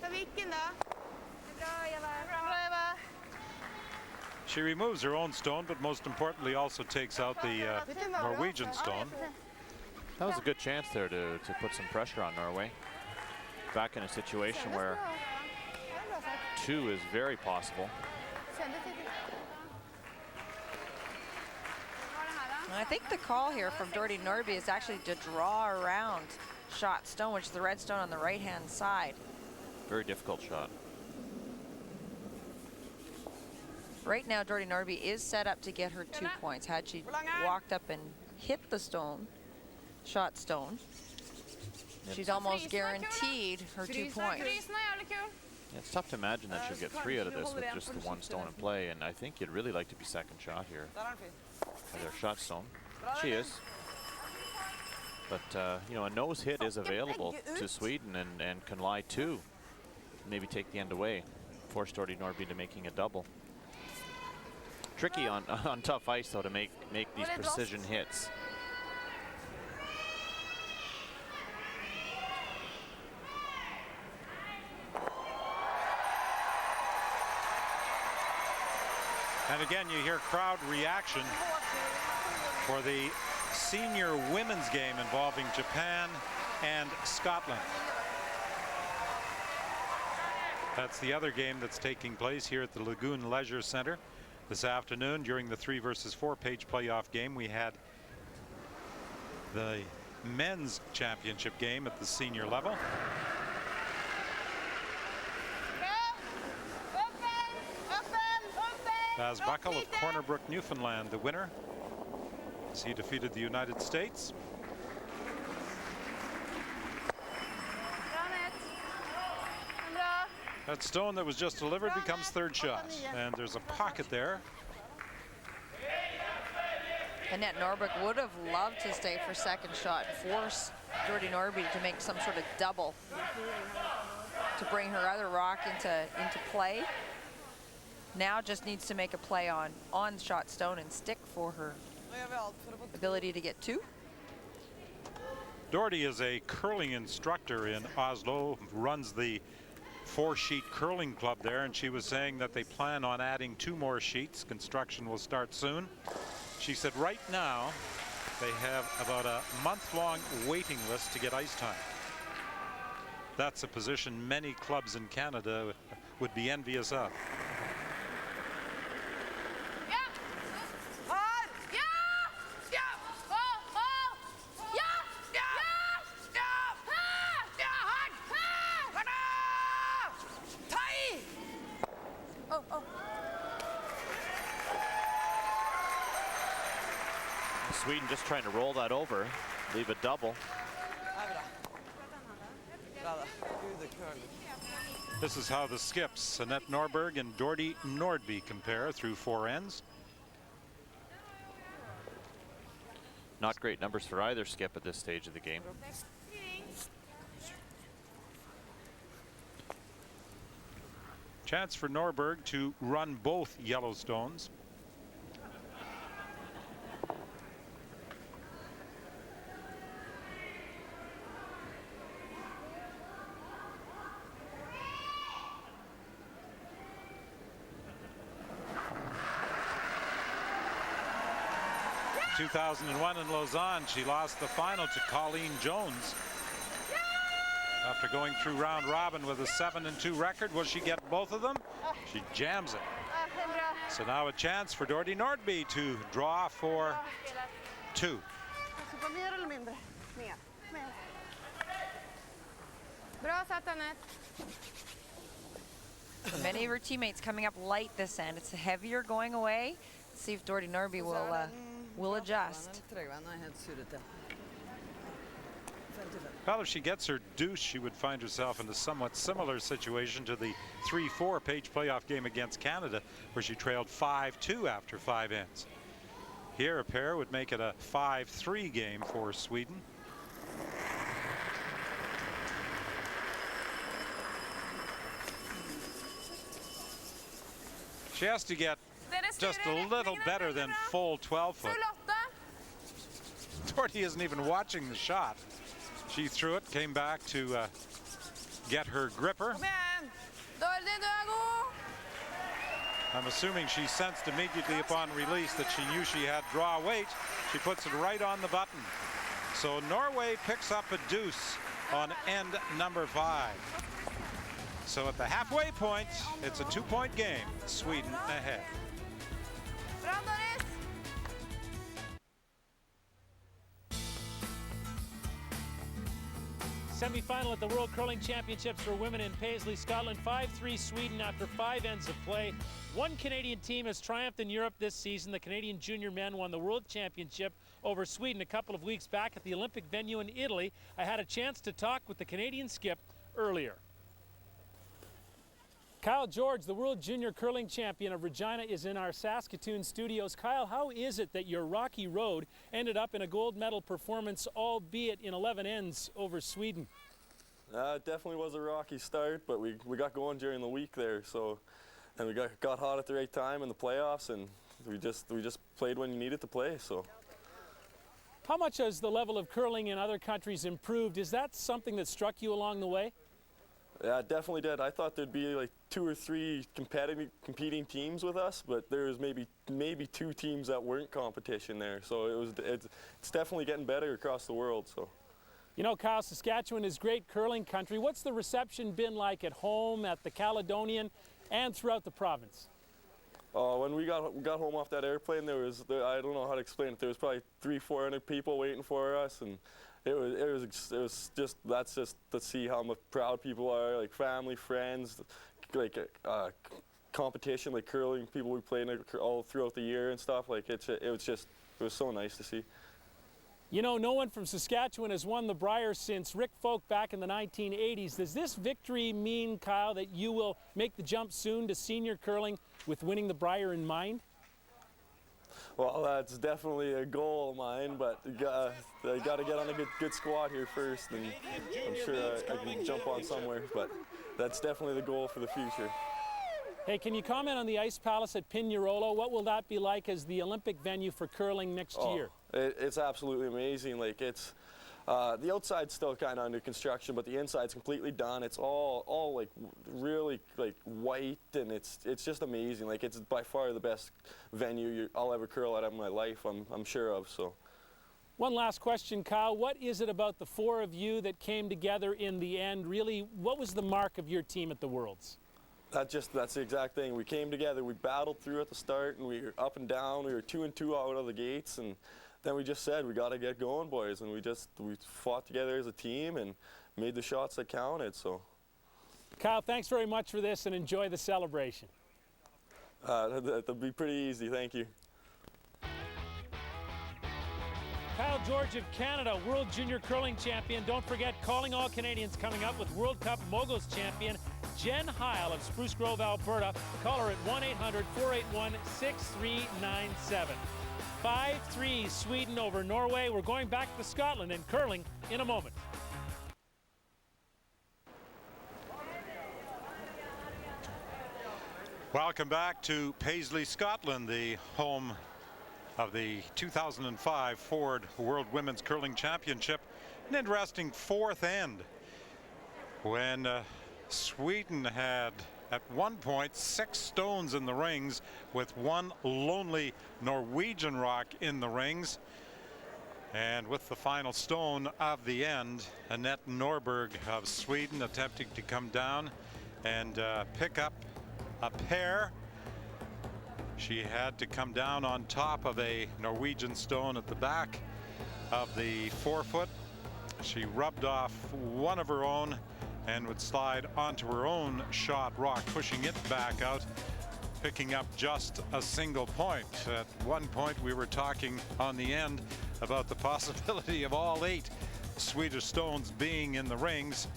Ta viken då. Bra Eva. She removes her own stone, but most importantly also takes out the Norwegian stone. That was a good chance there to put some pressure on Norway. Back in a situation where 2 is very possible. I think the call here from Dordy Nordby is actually to draw around shot stone, which is the red stone on the right-hand side. Very difficult shot. Right now, Dordy Nordby is set up to get her 2 points. Had she walked up and hit the stone, shot stone, she's almost guaranteed her 2 points. Yeah, it's tough to imagine that she'll get 3 out of this with just the 1 stone in play, and I think you'd really like to be second shot here. Their shot stone. She is. But, you know, a nose hit is available to Sweden and can lie 2. Maybe take the end away. Force Dordy Nordby to making a double. Tricky on tough ice, though, to make these precision hits. And again, you hear crowd reaction for the senior women's game involving Japan and Scotland. That's the other game that's taking place here at the Lagoon Leisure Centre. This afternoon, during the 3 versus 4 page playoff game, we had the men's championship game at the senior level. Baz Buckle of Corner Brook, Newfoundland, the winner, as he defeated the United States. That stone that was just delivered becomes third shot, and there's a pocket there. Annette Norberg would have loved to stay for second shot and force Dordy Nordby to make some sort of double to bring her other rock into play. Now just needs to make a play on shot stone and stick for her ability to get 2. Dordy is a curling instructor in Oslo, runs the 4-sheet curling club there, and she was saying that they plan on adding 2 more sheets. Construction will start soon. She said right now they have about a month-long waiting list to get ice time. That's a position many clubs in Canada would be envious of. Sweden just trying to roll that over, leave a double. This is how the skips, Annette Norberg and Annette Nordberg, compare through 4 ends. Not great numbers for either skip at this stage of the game. Chance for Norberg to run both Yellowstones. In 2001 in Lausanne, she lost the final to Colleen Jones. After going through round robin with a 7-2 record, will she get both of them? She jams it. So now a chance for Annette Nordberg to draw for 2. Bra satt, Annette. Many of her teammates coming up light this end. It's heavier going away. Let's see if Annette Nordberg will adjust. Well, if she gets her deuce, she would find herself in a somewhat similar situation to the 3-4 page playoff game against Canada, where she trailed 5-2 after 5 ends. Here, a pair would make it a 5-3 game for Sweden. She has to get just a little better than full 12-foot. Annette isn't even watching the shot. She threw it, came back to get her gripper. I'm assuming she sensed immediately upon release that she knew she had draw weight. She puts it right on the button. So Norway picks up a deuce on end number 5. So at the halfway point, it's a 2-point game. Sweden ahead. Semi-final at the World Curling Championships for women in Paisley, Scotland. 5-3 Sweden after 5 ends of play. One Canadian team has triumphed in Europe this season. The Canadian junior men won the World Championship over Sweden a couple of weeks back at the Olympic venue in Italy. I had a chance to talk with the Canadian skip earlier. Kyle George, the World Junior Curling Champion of Regina, is in our Saskatoon studios. Kyle, how is it that your rocky road ended up in a gold medal performance, albeit in 11 ends over Sweden? It definitely was a rocky start, but we got going during the week there, and we got hot at the right time in the playoffs, and we just played when you needed to play. So. How much has the level of curling in other countries improved? Is that something that struck you along the way? Yeah, it definitely did. I thought there'd be like 2 or 3 competing teams with us, but there was maybe 2 teams that weren't competition there. So it's definitely getting better across the world. So. You know, Kyle, Saskatchewan is great curling country. What's the reception been like at home, at the Caledonian, and throughout the province? When we got home off that airplane, I don't know how to explain it. There was probably 300-400 people waiting for us, and it was just to see how much proud people are, like family, friends, like competition, like curling people we played all throughout the year and stuff. Like it was so nice to see. You know, no one from Saskatchewan has won the Brier since Rick Folk back in the 1980s. Does this victory mean, Kyle, that you will make the jump soon to senior curling with winning the Brier in mind? Well, that's definitely a goal of mine, but I got to get on a good squad here first, and I'm sure I can jump on somewhere, but that's definitely the goal for the future. Hey, can you comment on the Ice Palace at Pinerolo? What will that be like as the Olympic venue for curling next year? It's absolutely amazing. Like it's the outside's still kind of under construction, but the inside's completely done. It's all like really like white, and it's just amazing. Like it's by far the best venue I'll ever curl at in my life. I'm sure of. So. One last question, Kyle. What is it about the 4 of you that came together in the end? Really, what was the mark of your team at the Worlds? That's the exact thing. We came together, we battled through at the start, and we were up and down. We were 2-2 out of the gates, and then we just said, we got to get going, boys. And we fought together as a team and made the shots that counted. So, Kyle, thanks very much for this, and enjoy the celebration. That'll be pretty easy. Thank you. Kyle George of Canada, World Junior Curling Champion. Don't forget, Calling All Canadians coming up with World Cup Moguls Champion Jen Heil of Spruce Grove, Alberta. Call her at 1-800-481-6397. 5-3 Sweden over Norway. We're going back to Scotland and curling in a moment. Welcome back to Paisley, Scotland, the home of the 2005 Ford World Women's Curling Championship. An interesting fourth end when Sweden had at one point 6 stones in the rings with one lonely Norwegian rock in the rings. And with the final stone of the end, Annette Norberg of Sweden attempting to come down and pick up a pair. She had to come down on top of a Norwegian stone at the back of the forefoot. She rubbed off one of her own and would slide onto her own shot rock, pushing it back out, picking up just a single point. At one point we were talking on the end about the possibility of all 8 Swedish stones being in the rings,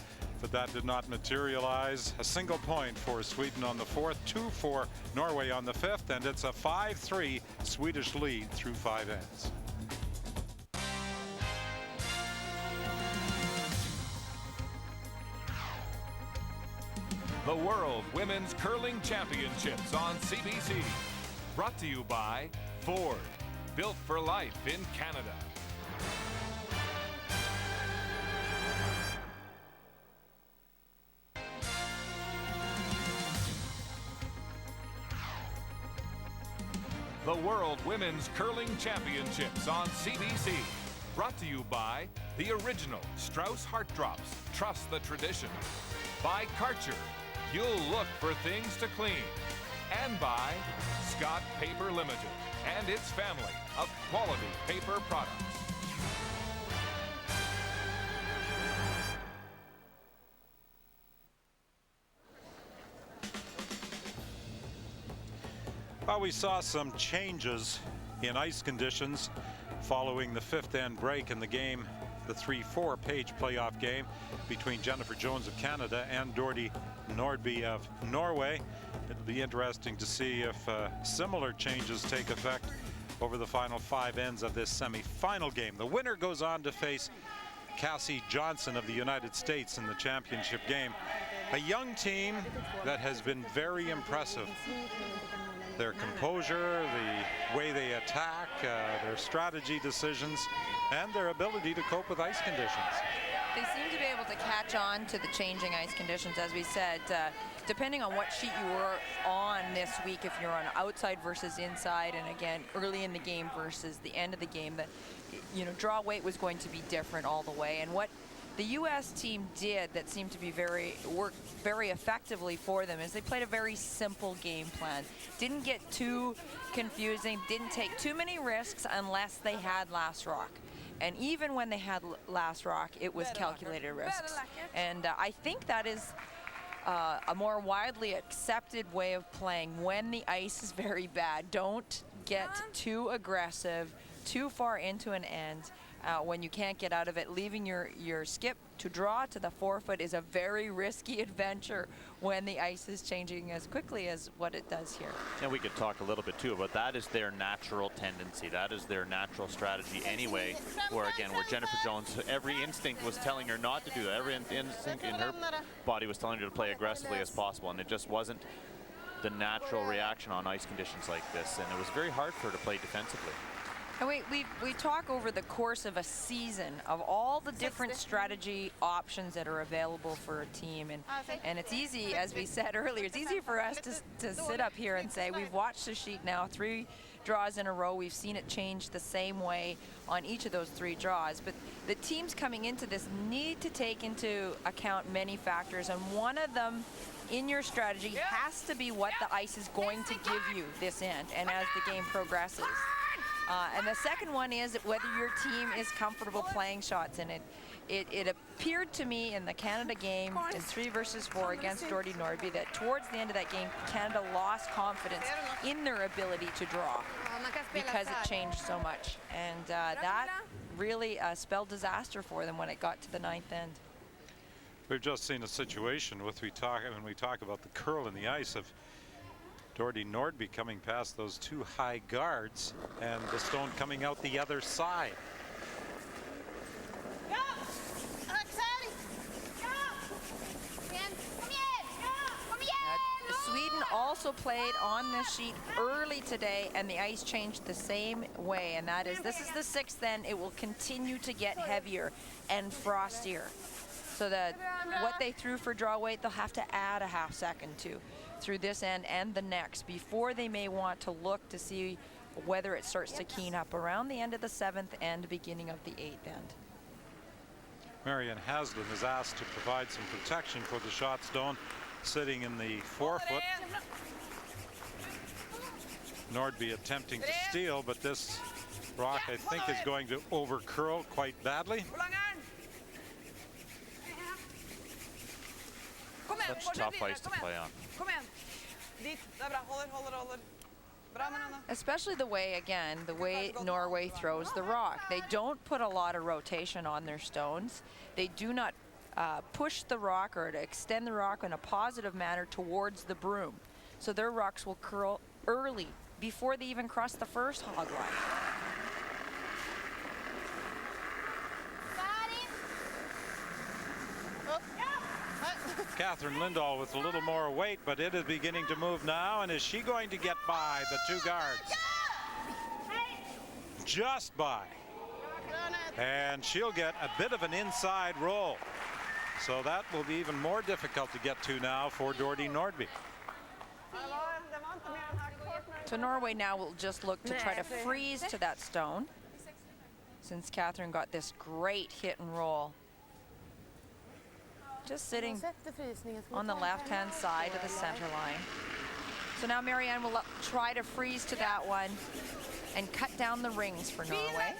but that did not materialize. A single point for Sweden on the 4th, 2 for Norway on the 5th, and it's a 5-3 Swedish lead through 5 ends. The World Women's Curling Championships on CBC. Brought to you by Ford. Built for life in Canada. The World Women's Curling Championships on CBC. Brought to you by the original Strauss Heart Drops. Trust the tradition. By Karcher. You'll look for things to clean. And by Scott Paper Limited and its family of quality paper products. Well, we saw some changes in ice conditions following the 5th end break in the game, the 3-4 page playoff game between Jennifer Jones of Canada and Dordy Nordby of Norway. It'll be interesting to see if similar changes take effect over the final 5 ends of this semi-final game. The winner goes on to face Cassie Johnson of the United States in the championship game. A young team that has been very impressive. Their composure, the way they attack, their strategy decisions, and their ability to cope with ice conditions. They seem to be able to catch on to the changing ice conditions, as we said, depending on what sheet you were on this week, if you're on outside versus inside, and again, early in the game versus the end of the game, that, you know, draw weight was going to be different all the way. And what the U.S. team did that seemed to be worked very effectively for them is they played a very simple game plan. Didn't get too confusing, didn't take too many risks unless they had last rock. And even when they had last rock, it was calculated risks. And I think that is a more widely accepted way of playing when the ice is very bad. Don't get too aggressive, too far into an end. When you can't get out of it, leaving your skip to draw to the forefoot is a very risky adventure when the ice is changing as quickly as what it does here. And we could talk a little bit too about that is their natural tendency. That is their natural strategy anyway, where again, where Jennifer Jones, every instinct was telling her not to do that. Every instinct in her body was telling her to play aggressively as possible, and it just wasn't the natural reaction on ice conditions like this, and it was very hard for her to play defensively. And we talk over the course of a season of all the different strategy options that are available for a team, and it's easy, as we said earlier, it's easy for us to sit up here and say we've watched the sheet now 3 draws in a row, we've seen it change the same way on each of those 3 draws, but the teams coming into this need to take into account many factors, and one of them in your strategy has to be what the ice is going to give you this end and as the game progresses. And the second one is whether your team is comfortable playing shots in it. It appeared to me in the Canada game in 3 versus 4 against Dordy Nordby that towards the end of that game, Canada lost confidence in their ability to draw because it changed so much. And that really spelled disaster for them when it got to the ninth end. We've just seen a situation when we talk about the curl in the ice of Nordby Nordby coming past those two high guards and the stone coming out the other side. Sweden also played on this sheet early today, and the ice changed the same way, and that is, this is the sixth end. It will continue to get heavier and frostier. So that what they threw for draw weight, they'll have to add a half second to through this end and the next before they may want to look to see whether it starts to keen up around the end of the seventh and beginning of the eighth end. Marianne Haslam is asked to provide some protection for the shot stone, sitting in the forefoot. Nordby attempting to steal, but this rock, I think, is going to over curl quite badly. Such tough ice to play on. Especially the way, again, the way Norway throws the rock. They don't put a lot of rotation on their stones. They do not push the rock or to extend the rock in a positive manner towards the broom. So their rocks will curl early before they even cross the first hog line. Catherine Lindell with a little more weight, but it is beginning to move now. And is she going to get by the two guards? Just by. And she'll get a bit of an inside roll. So that will be even more difficult to get to now for Nordby Nordby. So Norway now will just look to try to freeze to that stone, since Catherine got this great hit and roll. Just sitting on the left-hand side of the center line. So now Marianne will try to freeze to that one and cut down the rings for Norway.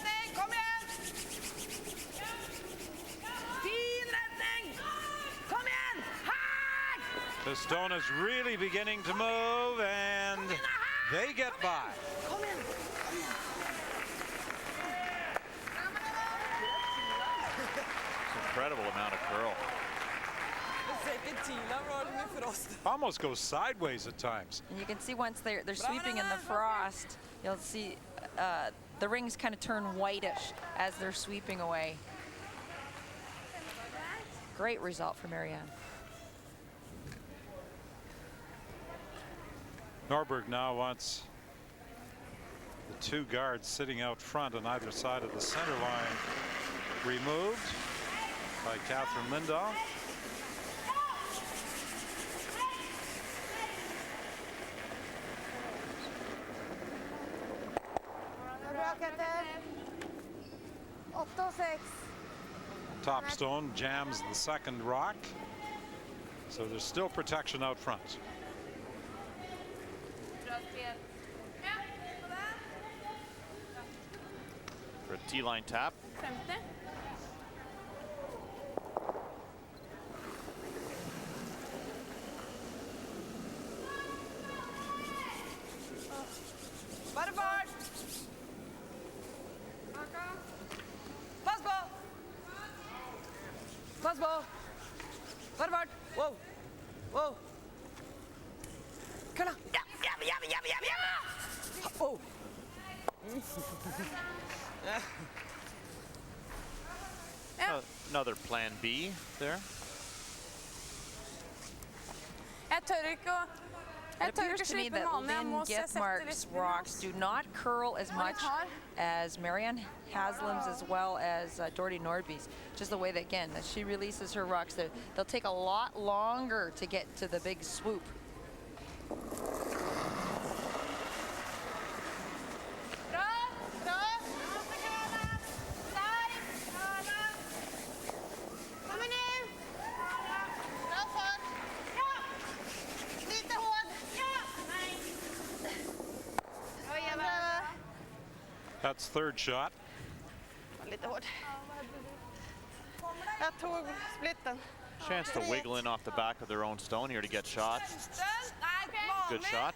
The stone is really beginning to move, and they get by. Incredible amount of curl. Almost goes sideways at times. And you can see once they're sweeping in the frost, you'll see the rings kind of turn whitish as they're sweeping away. Great result for Marianne. Norberg now wants the two guards sitting out front on either side of the center line removed by Catherine Lindell. Top stone jams the second rock, so there's still protection out front. For a T-line tap. Whoa. Whoa. Kolla. Ja. Oh. Another plan B there. It appears to me that Lynn Githmark's rocks do not curl as much as Marianne Haslam's as well as Nordby Nordby's. Just the way that, again, that she releases her rocks, they'll take a lot longer to get to the big swoop. That's third shot. Chance to wiggle in off the back of their own stone here to get shots. Good shot.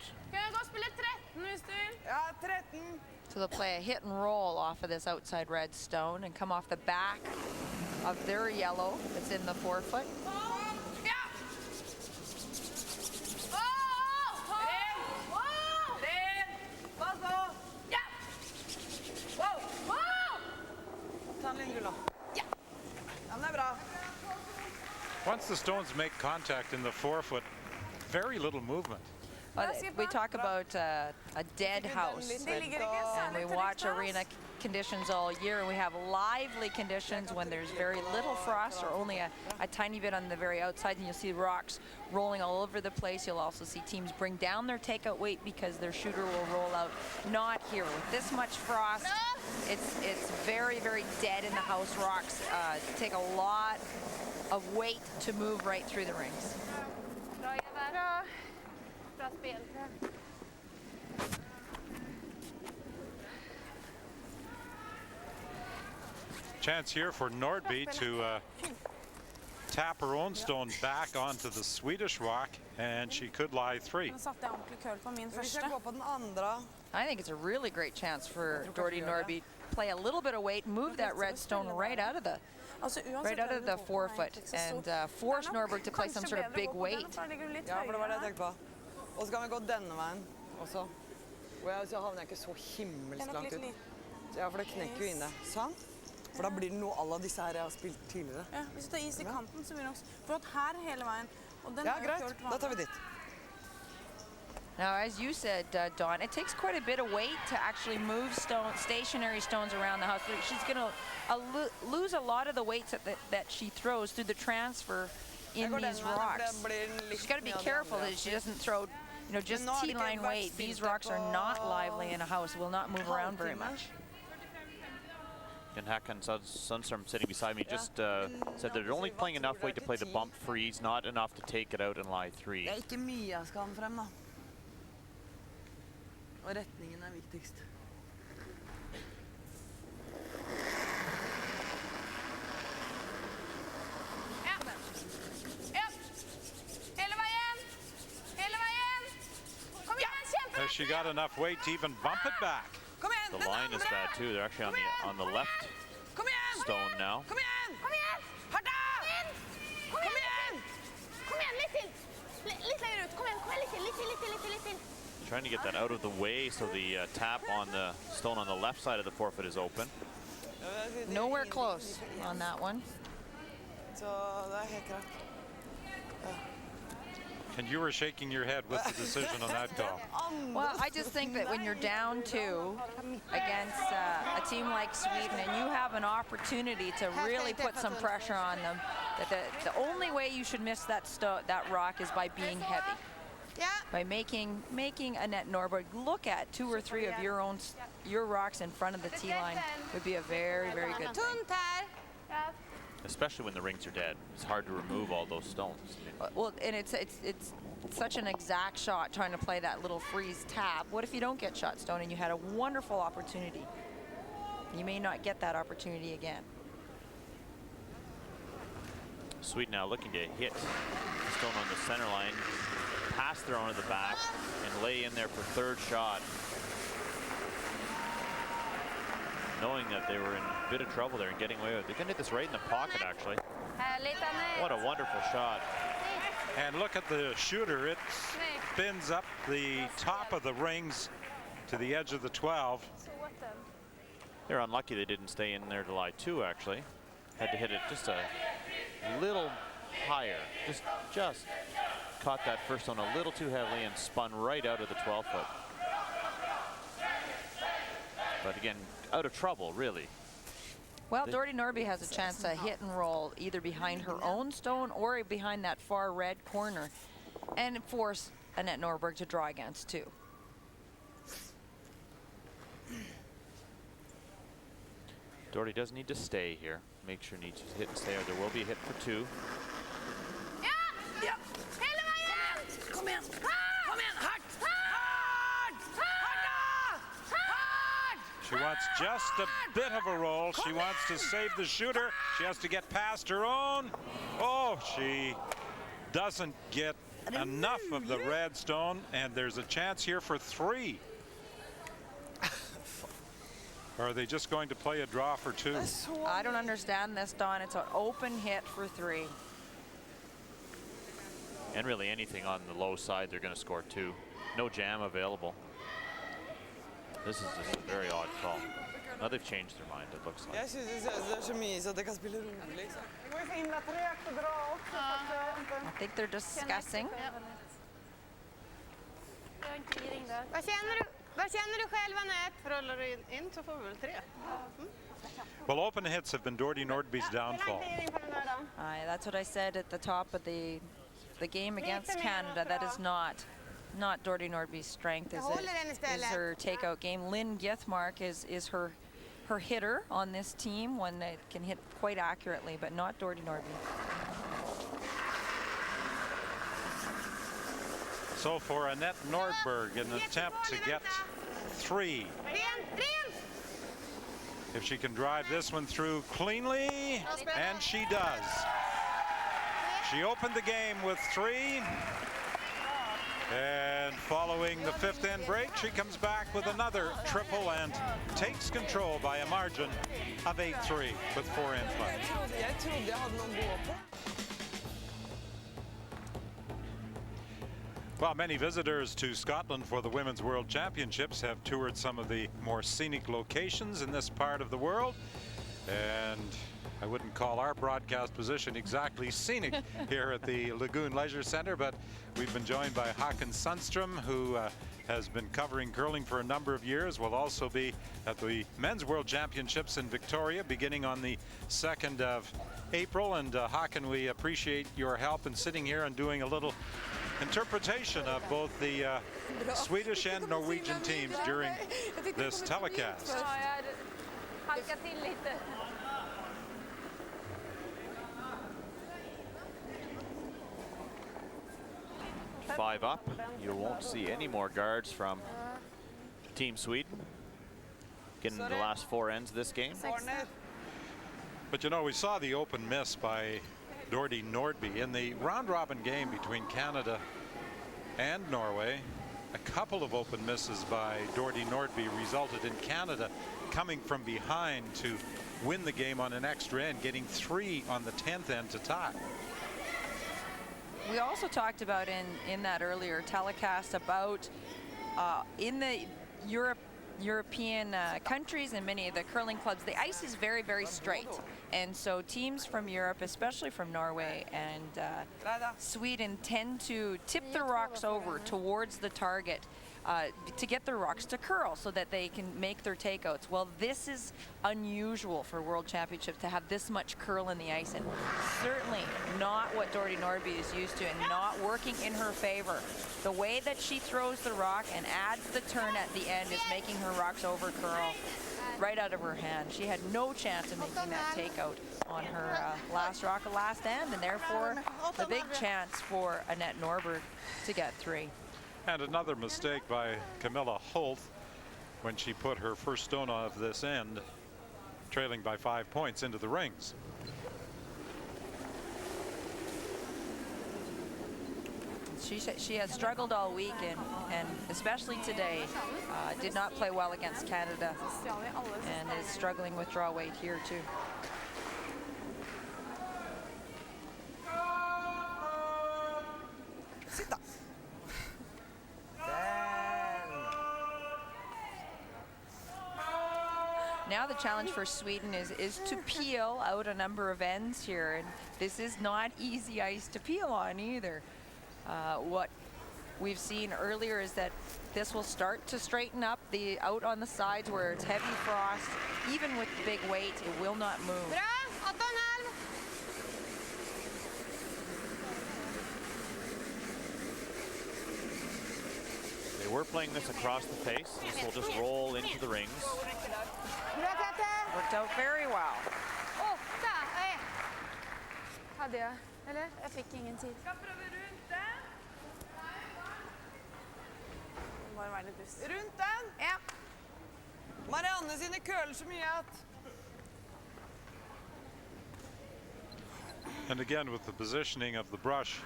So So they'll play a hit and roll off of this outside red stone and come off the back of their yellow that's in the 4-foot. Once the stones make contact in the 4-foot, very little movement. We talk about a dead house, and we watch arena conditions all year, and we have lively conditions when there's very little frost or only a tiny bit on the very outside, and you'll see rocks rolling all over the place. You'll also see teams bring down their takeout weight because their shooter will roll out. Not here. With this much frost, it's very, very dead in the house. Rocks take a lot of weight to move right through the rings. Bra spel. Chance here for Nordby to tap her own stone back onto the Swedish rock, and she could lie 3. I think it's a really great chance for Dordy Nordby. Play a little bit of weight, move that red stone right out of the 4-foot, and force Norberg to play some sort of big weight. Ja, for det var det jeg tenkte på. Og så kan vi gå denne veien også. Og så havner jeg ikke så himmelsk langt ut. Ja, for det knekker jo inn det. Sånn. For da blir det noe alle disse her jeg har spilt tidligere. Ja, hvis du tar is I kanten, så blir det også... For at her hele veien, og den ja, greit. Da tar vi dit. Now, as you said, Dawn, it takes quite a bit of weight to actually move stationary stones around the house. She's going to lose a lot of the weights that she throws through the transfer in these rocks. She's got to be careful that she doesn't throw, just T-line weight. These rocks are not lively in a house. Will not move around very much. And Hakan Sundström sitting beside me just said that they're only playing enough weight to play the bump freeze, not enough to take it out and lie 3. Det ikke mye jeg skal ha frem da. Og retningen viktigst. Has she got enough weight to even bump it back? The line is bad too. They're actually on the left stone now. Kom igjen! Harda! Kom igjen! Kom igjen, litt til! Litt lenger ut. Kom igjen, litt til. Trying to get that out of the way so the tap on the stone on the left side of the 4-foot is open. Nowhere close on that one. Så det helt greit. And you were shaking your head with the decision on that call. Well, I just think that when you're down 2 against a team like Sweden and you have an opportunity to really put some pressure on them, that the only way you should miss that rock is by being heavy. By making Annette Norberg look at 2 or 3 of your rocks in front of the tee line would be a very, very good thing. Especially when the rings are dead. It's hard to remove all those stones. Well, and it's such an exact shot trying to play that little freeze tap. What if you don't get shot stone and you had a wonderful opportunity? You may not get that opportunity again. Sweden now looking to hit the stone on the center line, pass their own to the back, and lay in there for 3rd shot. Knowing that they were in a bit of trouble there and getting away with it. They can hit this right in the pocket, actually. What a wonderful shot. And look at the shooter. It spins up the top of the rings to the edge of the 12. They're unlucky they didn't stay in there to lie 2, actually. Had to hit it just a little higher. Just caught that first one a little too heavily and spun right out of the 12-foot. But again, out of trouble, really. Well, Dordy Nordby has a chance to hit and roll either behind her own stone or behind that far red corner and force Annette Norberg to draw against 2. Dordy does need to stay here. Make sure needs to hit and stay, or there will be a hit for 2. Ja! Hele veien! Kom igjen! Kom igjen! Hardt! She wants just a bit of a roll. She wants to save the shooter. She has to get past her own. Oh, she doesn't get enough of the red stone, and there's a chance here for 3. Or are they just going to play a draw for 2? I don't understand this, Don. It's an open hit for 3. And really anything on the low side, they're going to score 2. No jam available. This is just a very odd call. Now they've changed their mind, it looks like. Jeg synes det er så mye så det kan spille rolig. I think they're discussing. Vad känner du själv, Annette? Rullar du in så får vi väl 3. Well, open hits have been Nordby Nordby's downfall. That's what I said at the top of the game against Canada. That is not Nordby Nordby's strength. Is her takeout game. Lynn Githmark is her hitter on this team, one that can hit quite accurately, but not Nordby Nordby. So for Annette Norberg, an attempt to get 3. If she can drive this one through cleanly, and she does. She opened the game with 3. And following the 5th end break, she comes back with another triple and takes control by a margin of 8-3 with 4 ends left. Well, many visitors to Scotland for the Women's World Championships have toured some of the more scenic locations in this part of the world. And I wouldn't call our broadcast position exactly scenic here at the Lagoon Leisure Centre, but we've been joined by Håkan Sundström, who has been covering curling for a number of years, will also be at the Men's World Championships in Victoria beginning on the 2nd of April. And Håkan, we appreciate your help in sitting here and doing a little interpretation of both the Swedish and Norwegian teams during this telecast. 5 up. You won't see any more guards from Team Sweden getting the last 4 ends of this game. But you know, we saw the open miss by Nordby Nordby in the round-robin game between Canada and Norway. A couple of open misses by Nordby Nordby resulted in Canada coming from behind to win the game on an extra end, getting 3 on the 10th end to tie. We also talked about in that earlier telecast about in the European countries and many of the curling clubs, the ice is very, very straight. And so teams from Europe, especially from Norway and Sweden, tend to tip their rocks over towards the target to get their rocks to curl so that they can make their takeouts. Well, this is unusual for World Championships to have this much curl in the ice, and certainly not what Nordby Nordby is used to, and not working in her favor. The way that she throws the rock and adds the turn at the end is making her rocks over curl right out of her hand. She had no chance of making that takeout on her last rock of last end, and therefore the big chance for Annette Norberg to get 3. And another mistake by Camilla Holt when she put her first stone of this end, trailing by 5 points, into the rings. She has struggled all week, and especially today did not play well against Canada, and is struggling with draw weight here too. Now the challenge for Sweden is to peel out a number of ends here, and this is not easy ice to peel on either. What we've seen earlier is that this will start to straighten up the out on the sides where it's heavy frost. Even with the big weight, it will not move. They were playing this across the face. This will just roll into the rings. Worked out very well. Hade jag? Eller? Jag fick ingen tid. Rundt den? Ja. Marianne sine køler så mye at. And again, with the positioning of the brush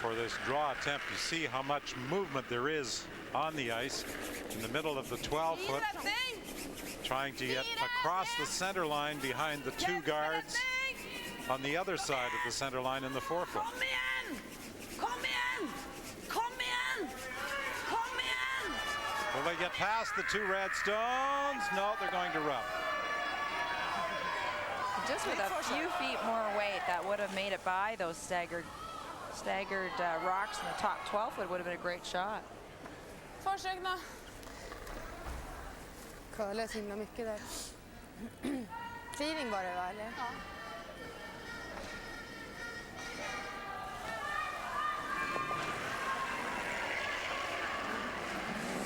for this draw attempt. You see how much movement there is on the ice in the middle of the 12-foot, trying to get across the center line behind the two guards on the other side of the center line in the 4-foot. Will they get past the two red stones? No, they're going to rub. Just with a few feet more weight, that would have made it by those staggered rocks in the top 12-foot. Would have been a great shot. Försök då. Curlar så himla mycket där. Cleaning var det, va? Eller? Ja.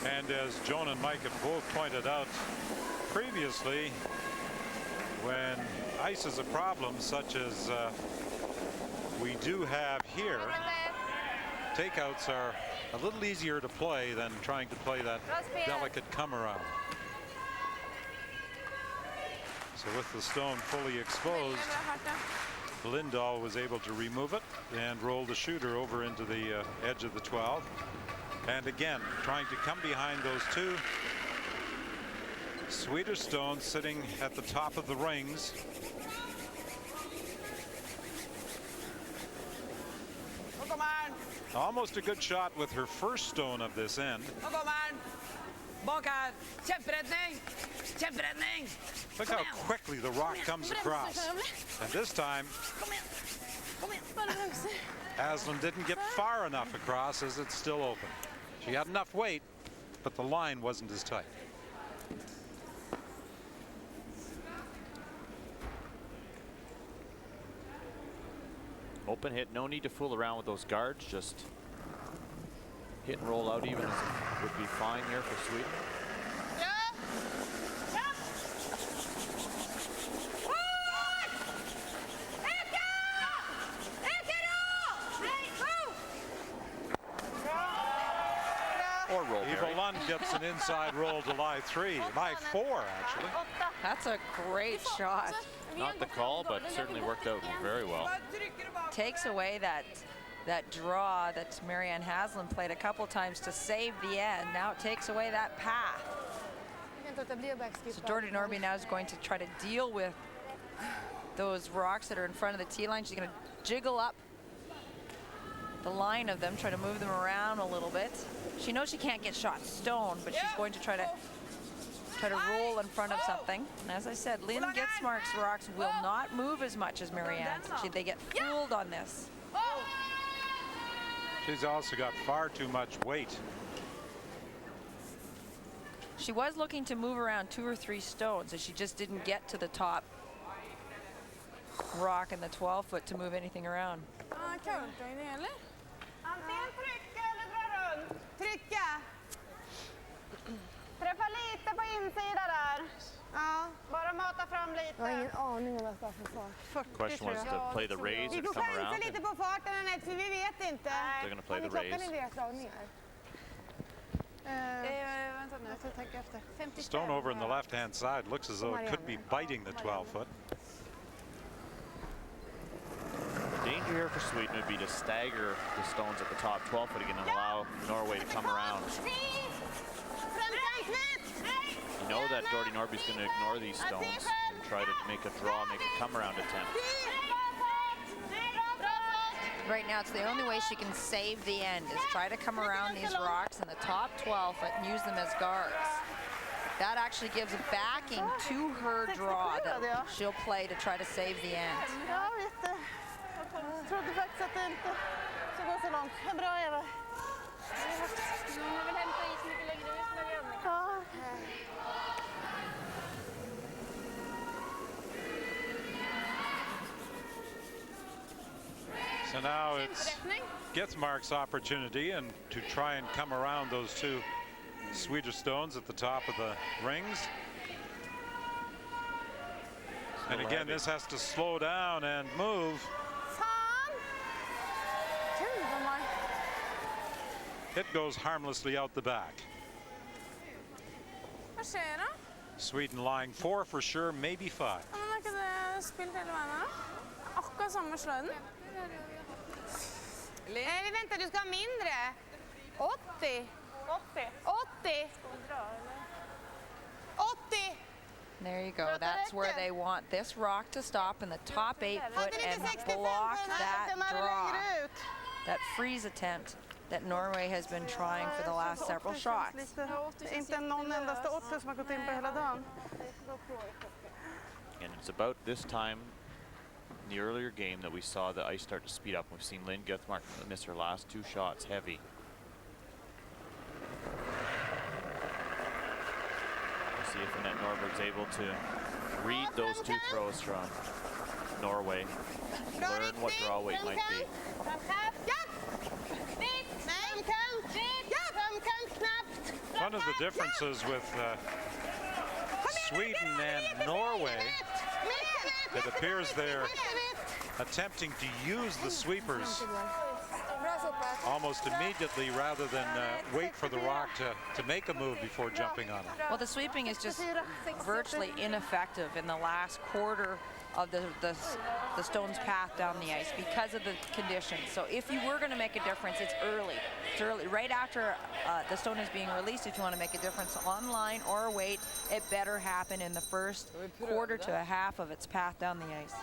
And as Joan and Mike have both pointed out previously, when ice is a problem such as we do have here, takeouts are a little easier to play than trying to play that delicate come around. So with the stone fully exposed, Lindell was able to remove it and roll the shooter over into the edge of the 12. And again, trying to come behind those two Swedish stones sitting at the top of the rings. Almost a good shot with her first stone of this end. Look how quickly the rock comes across. And this time, Aslan didn't get far enough across as it's still open. She had enough weight, but the line wasn't as tight. Open hit, no need to fool around with those guards, just hit and roll out even as it would be fine here for Sweden. Or roll. Eva Lund gets an inside roll to line 3, line 4 actually. That's a great shot. Not the call, but certainly worked out very well. Takes away that draw that Marianne Haslam played a couple times to save the end. Now it takes away that path. So Jordy Nordby now is going to try to deal with those rocks that are in front of the tee line. She's going to jiggle up the line of them, try to move them around a little bit. She knows she can't get shot stone, but she's going to try to roll in front of something. And as I said, Lynn Gitsmark's rocks will not move as much as Marianne's. They get fooled on this. She's also got far too much weight. She was looking to move around 2 or 3 stones, and she just didn't get to the top rock in the 12-foot to move anything around. Träffa lite på insida där. Ja, bara mata fram lite. Jag har ingen aning om vad jag ska för fart. 40 Question was to play the raise or come around. Vi får lite på farten, Annette, för vi vet inte. They're going to play the raise. Vänta nu, jag ska tänka efter. 55. Stone over in the left-hand side looks as though it could be biting the 12-foot. Danger here for Sweden would be to stagger the stones at the top 12-foot again and allow Norway to come around. You know that Jordy Nordby is going to ignore these stones and try to make a draw, make a come-around attempt. Right now, it's the only way she can save the end is try to come around these rocks in the top 12-foot and use them as guards. That actually gives a backing to her draw that she'll play to try to save the end. Jag trodde faktiskt att det inte så gå så långt. Bra, Eva. Jag vill hämta is mycket längre ut med Annika. Ja. So now it's Gitsmark's opportunity and to try and come around those two Swedish stones at the top of the rings. And again, this has to slow down and move. It goes harmlessly out the back. Sweden lying 4 for sure, maybe 5. Vänta, du ska ha mindre. 80. 80. 80. There you go. That's where they want this rock to stop in the top 8 foot and block that draw. That freeze attempt that Norway has been trying for the last several shots. Inte någon endaste 80 som har gått in på hela dagen. And it's about this time in the earlier game that we saw the ice start to speed up. We've seen Lynn Guthmark miss her last 2 shots heavy. We'll see if Annette Norberg's able to read those 2 throws from Norway, learn what draw weight might be. One of the differences with Sweden and Norway, it appears they're attempting to use the sweepers almost immediately rather than wait for the rock to make a move before jumping on it. Well, the sweeping is just virtually ineffective in the last quarter of the stone's path down the ice because of the conditions. So if you were going to make a difference, it's early. It's early. Right after the stone is being released, if you want to make a difference on line or weight, it better happen in the first quarter to a half of its path down the ice.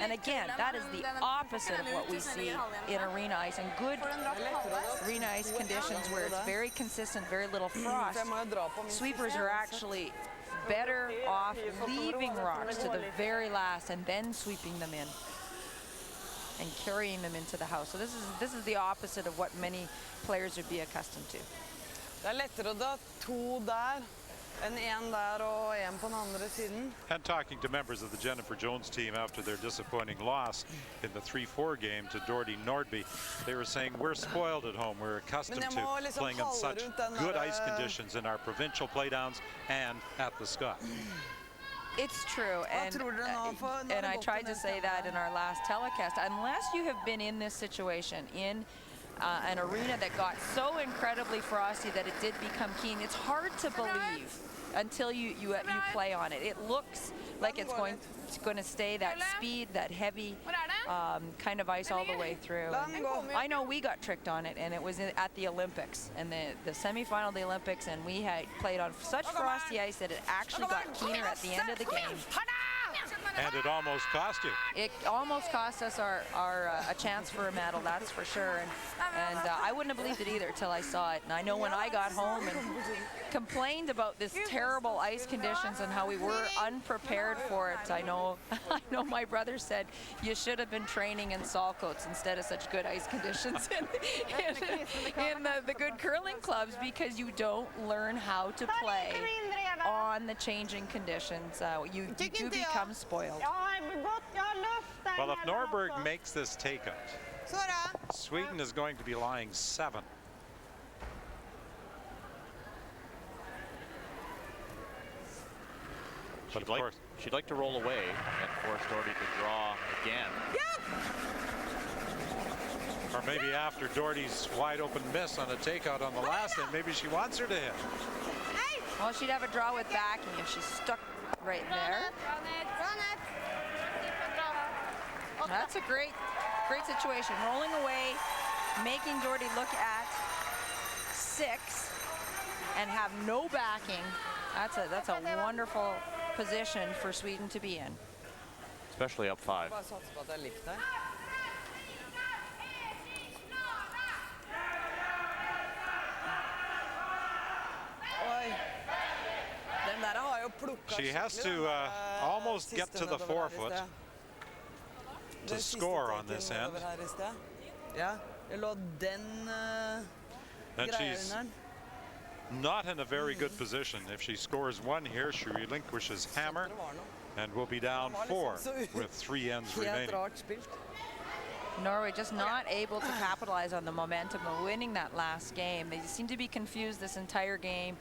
And again, that is the opposite of what we see in arena ice and good arena ice conditions where it's very consistent, very little frost. Sweepers are actually better off leaving rocks to the very last and then sweeping them in and carrying them into the house. So this is the opposite of what many players would be accustomed to. Det lettere å dra 2 der enn 1 der og 1 på den andre siden. And talking to members of the Jennifer Jones team after their disappointing loss in the 3-4 game to Nordby, they were saying we're spoiled at home. We're accustomed to playing in such good ice conditions in our provincial playdowns and at the Scott. It's true, and I tried to say that in our last telecast. Unless you have been in this situation, in an arena that got so incredibly frosty that it did become keen, it's hard to believe until you play on it. It looks like it's going to stay that speed, that heavy kind of ice all the way through. And I know we got tricked on it, and it was at the Olympics, and the semifinal of the Olympics, and we had played on such frosty ice that it actually got keener at the end of the game. And it almost cost you. It almost cost us a chance for a medal, that's for sure. And I wouldn't have believed it either till I saw it. And I know when I got home and complained about this terrible ice conditions and how we were unprepared for it, I know my brother said you should have been training in Saltcoats instead of such good ice conditions in the good curling clubs, because you don't learn how to play on the changing conditions. You do become spoiled. Well, if Norberg makes this takeout, Sweden is going to be lying 7. But of course, she'd like to roll away and force Doherty to draw again. Or maybe after Doherty's wide open miss on a takeout on the last end, maybe she wants her to hit. Well, she'd have a draw with backing if she's stuck right there. That's a great situation. Rolling away, making Doherty look at 6 and have no backing. That's a wonderful position for Sweden to be in. Especially up 5. She has to almost get to the 4-foot to score on this end. And she's not in a very good position. If she scores 1 here, she relinquishes hammer and will be down 4 with 3 ends remaining. Norway just not able to capitalize on the momentum of winning that last game. They seem to be confused this entire game,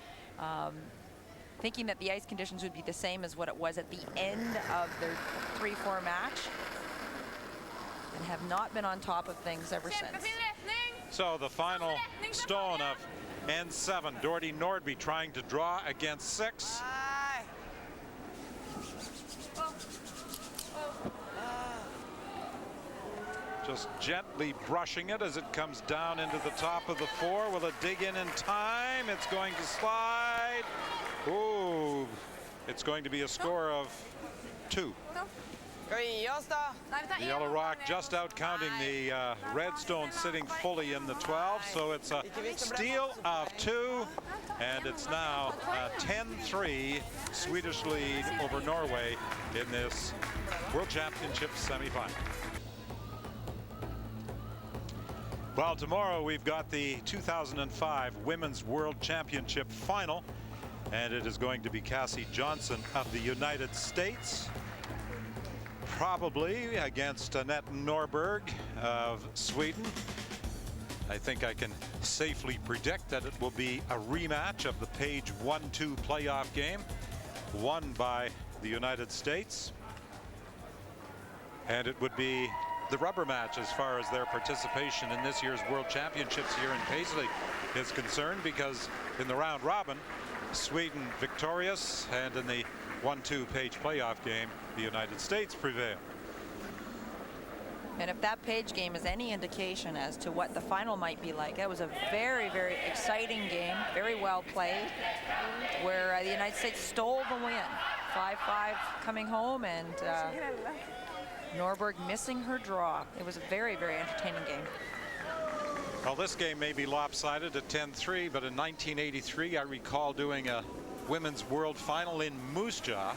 thinking that the ice conditions would be the same as what it was at the end of their 3-4 match, and have not been on top of things ever since. So the final stone of N7, Doherty Nordby trying to draw against 6. just gently brushing it as it comes down into the top of the 4. Will it dig in time? It's going to slide. Ooh, it's going to be a score of 2. The Yellow Rock just out counting the Redstone sitting fully in the 12, so it's a steal of 2, and it's now a 10-3 Swedish lead over Norway in this World Championship semifinal. Well, tomorrow we've got the 2005 Women's World Championship final, and it is going to be Cassie Johnson of the United States, probably against Annette Norberg of Sweden. I think I can safely predict that it will be a rematch of the Page 1-2 playoff game won by the United States. And it would be the rubber match as far as their participation in this year's World Championships here in Paisley is concerned, because in the round robin, Sweden victorious, and in the 1-2 Page playoff game, the United States prevailed. And if that Page game is any indication as to what the final might be like, it was a very, very exciting game, very well played, where the United States stole the win. 5-5 coming home, and Norberg missing her draw. It was a very, very entertaining game. Well, this game may be lopsided at 10-3, but in 1983, I recall doing a Women's World Final in Moose Jaw,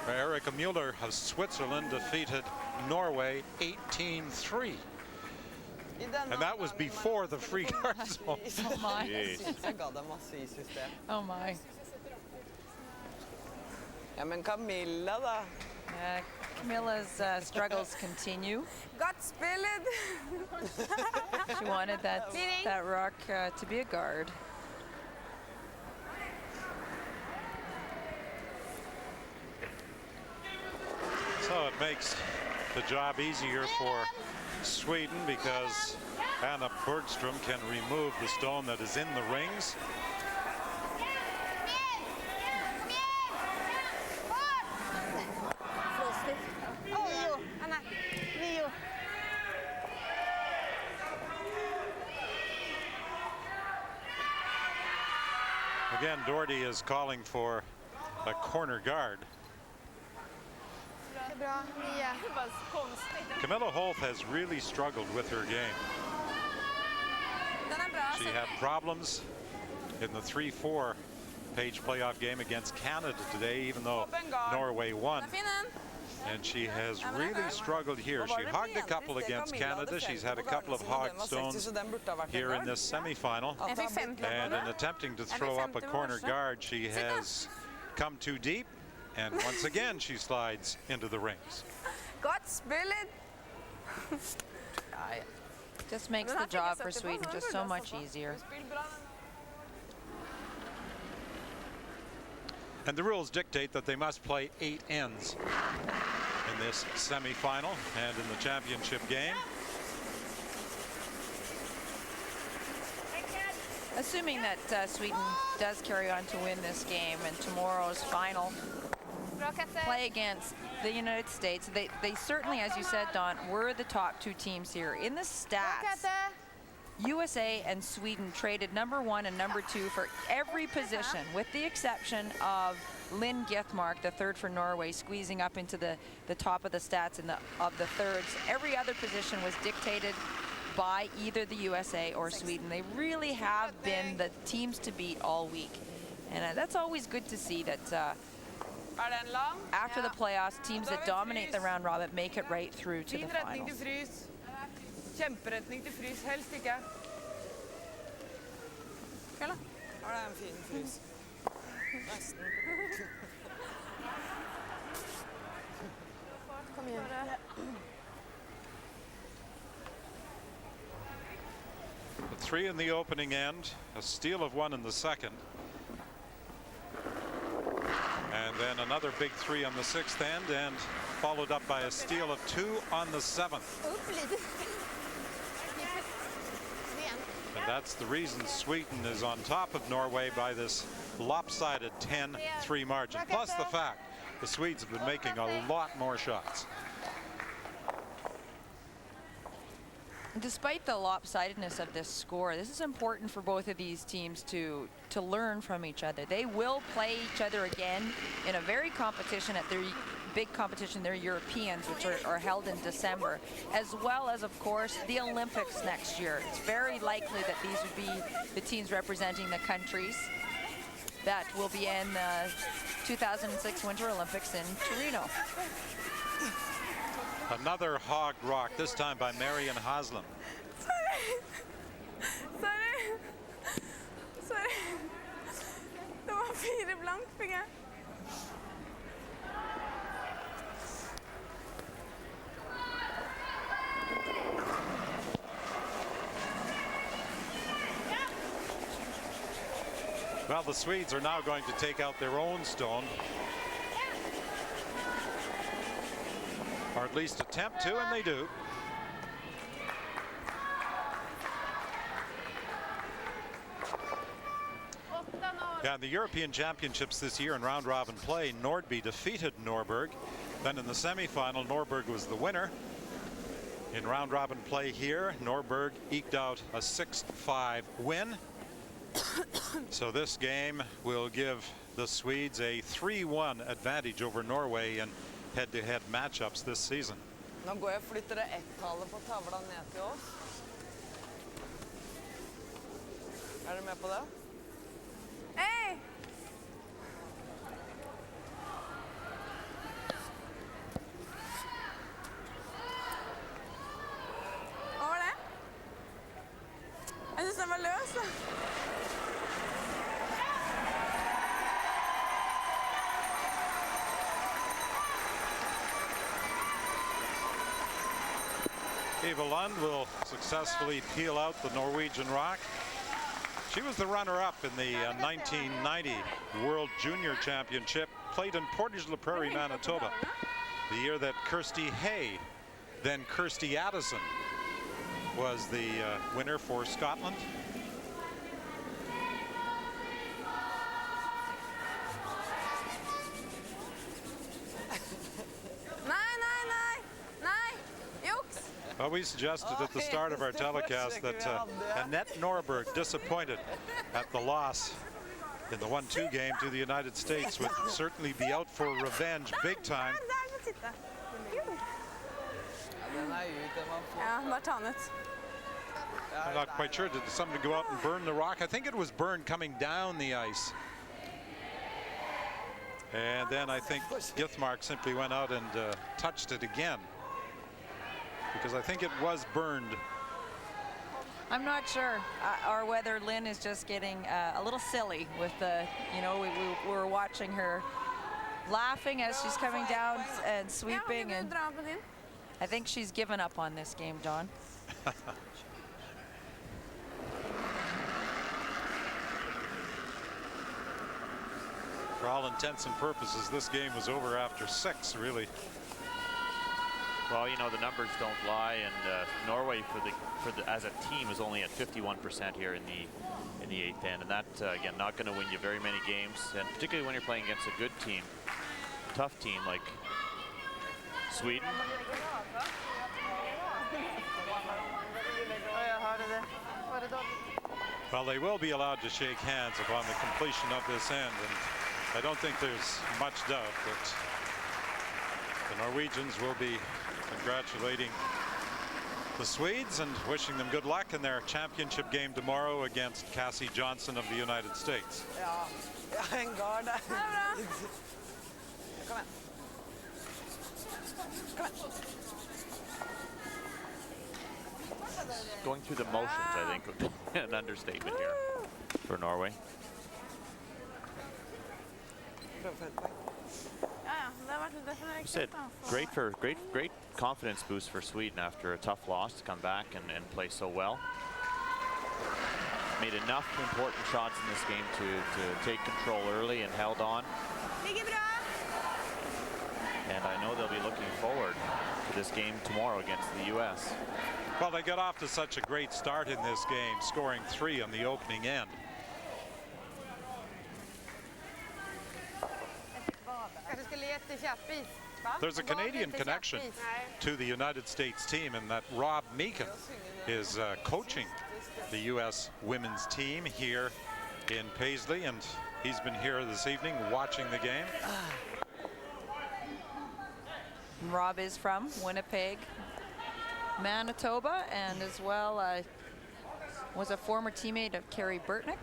where Erika Müller of Switzerland defeated Norway 18-3. And that was before the free card zone. Oh my. Oh my. Ja, men Camilla da. Camilla's struggles continue. Godt spillet! She wanted that rock to be a guard. So it makes the job easier for Sweden, because Anna Bergstrom can remove the stone that is in the rings. Again, Doherty is calling for a corner guard. Camilla Holt has really struggled with her game. She had problems in the 3-4 Page playoff game against Canada today, even though Norway won. And she has really struggled here. She hogged a couple against Canada. She's had a couple of hogged stones here in this semifinal. And in attempting to throw up a corner guard, she has come too deep. And once again, she slides into the rings. Godt spillet! Just makes the job for Sweden just so much easier. And the rules dictate that they must play 8 ends in this semifinal and in the championship game. Assuming that Sweden does carry on to win this game, and tomorrow's final play against the United States, they certainly, as you said, Don, were the top 2 teams here. In the stats, USA and Sweden traded number 1 and number 2 for every position, with the exception of Lynn Githmark, the third for Norway, squeezing up into the top of the stats of the thirds. Every other position was dictated by either the USA or Sweden. They really have been the teams to beat all week. And that's always good to see, that after the playoffs, teams that dominate the round robin make it right through to the finals. Kjemperetning til frys, helst ikke. Ja, det en fin frys. Nesten. Kom igjen. A 3 in the opening end, a steal of 1 in the second. And then another big 3 on the 6th end, and followed up by a steal of 2 on the 7th. And that's the reason Sweden is on top of Norway by this lopsided 10-3 margin. Plus the fact the Swedes have been making a lot more shots. Despite the lopsidedness of this score, this is important for both of these teams to learn from each other. They will play each other again in a very competition at their big competition, their Europeans, which are held in December, as well as, of course, the Olympics next year. It's very likely that these would be the teams representing the countries that will be in the 2006 Winter Olympics in Torino. Another hog rock, this time by Marion Haslam. Sorry. Det var 4 blank, fikk jeg. Well, the Swedes are now going to take out their own stone. Or at least attempt to, and they do. Yeah, in the European Championships this year in round-robin play, Nordby defeated Norberg. Then in the semifinal, Norberg was the winner. In round-robin play here, Norberg eked out a 6-5 win. So this game will give the Swedes a 3-1 advantage over Norway in head-to-head matchups this season. Nå går jeg og flytter det ett-tallet på tavla ned til oss. Er du med på det? Hei! Hva var det? Jeg synes den var løs. Eva Lund will successfully peel out the Norwegian rock. She was the runner-up in the 1990 World Junior Championship, played in Portage la Prairie, Manitoba, the year that Kirsty Hay, then Kirsty Addison, was the winner for Scotland. Well, we suggested at the start of our telecast that Annette Norberg, disappointed at the loss in the 1-2 game to the United States, would certainly be out for revenge big time. I'm not quite sure. Did somebody go out and burn the rock? I think it was burned coming down the ice. And then I think Githmark simply went out and touched it again, because I think it was burned. I'm not sure, or whether Lynn is just getting a little silly with the, you know, we were watching her laughing as she's coming down and sweeping, and I think she's given up on this game, Don. For all intents and purposes, this game was over after 6, really. Well, you know, the numbers don't lie, and Norway as a team is only at 51% here in the 8th end, and that again, not going to win you very many games, and particularly when you're playing against a good team, tough team like Sweden. Well, they will be allowed to shake hands upon the completion of this end, and I don't think there's much doubt that the Norwegians will be congratulating the Swedes and wishing them good luck in their championship game tomorrow against Cassie Johnson of the United States. En gard der. Kom igjen. Kom igjen. Going through the motions, I think, would be an understatement here for Norway. Said great confidence boost for Sweden after a tough loss to come back and play so well. Made enough important shots in this game to take control early and held on. And I know they'll be looking forward to this game tomorrow against the U.S. Well, they got off to such a great start in this game, scoring 3 on the opening end. There's a Canadian connection to the United States team in that Rob Meekin is coaching the U.S. women's team here in Paisley, and he's been here this evening watching the game. Rob is from Winnipeg, Manitoba, and as well was a former teammate of Carrie Burtnick.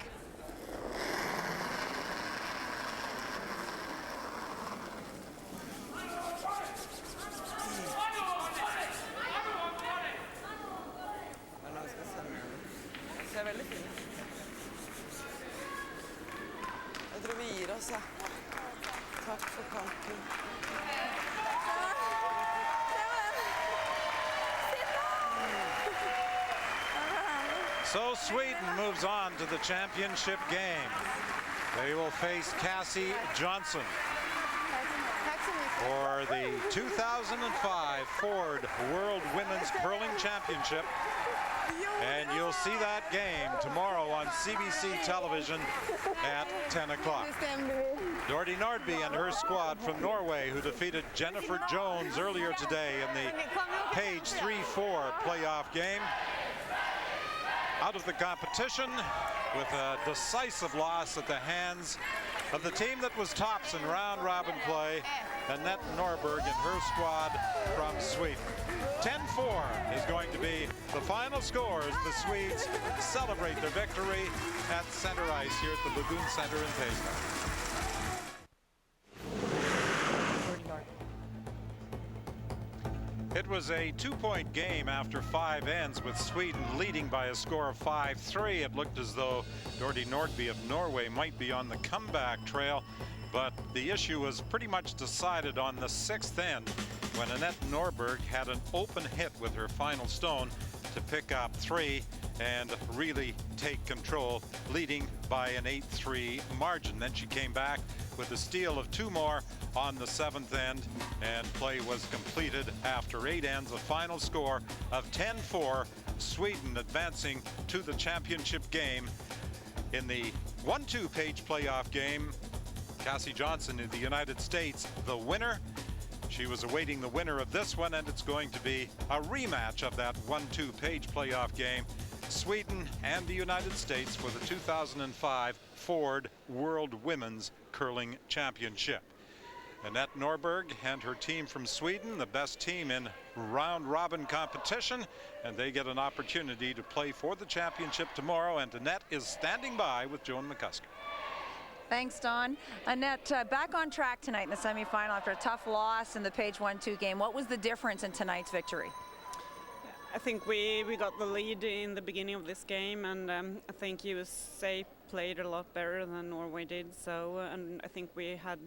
So Sweden moves on to the championship game. They will face Cassie Johnson for the 2005 Ford World Women's Curling Championship. And you'll see that game tomorrow on CBC television at 10 o'clock. Nordby Nordby and her squad from Norway, who defeated Jennifer Jones earlier today in the Page 3-4 playoff game, out of the competition with a decisive loss at the hands of the team that was tops in round robin play, Annette Norberg and her squad from Sweden. 10-4 is going to be the final score as the Swedes celebrate their victory at center ice here at the Lagoon Center in Paisley. It was a 2-point game after 5 ends, with Sweden leading by a score of 5-3. It looked as though Nordby Nordby of Norway might be on the comeback trail, but the issue was pretty much decided on the 6th end when Annette Norberg had an open hit with her final stone to pick up 3 and really take control, leading by an 8-3 margin. Then she came back with a steal of 2 more on the 7th end, and play was completed after 8 ends. A final score of 10-4, Sweden advancing to the championship game. In the 1-2 Page playoff game, Cassie Johnson of the United States, the winner. She was awaiting the winner of this one, and it's going to be a rematch of that 1-2 Page playoff game. Sweden and the United States for the 2005 Ford World Women's Curling Championship. Annette Norberg and her team from Sweden, the best team in round-robin competition, and they get an opportunity to play for the championship tomorrow, and Annette is standing by with Joan McCusker. Thanks, Don. Annette, back on track tonight in the semifinal after a tough loss in the Page 1-2 game. What was the difference in tonight's victory? I think we got the lead in the beginning of this game, and I think USA played a lot better than Norway did. So, and I think we had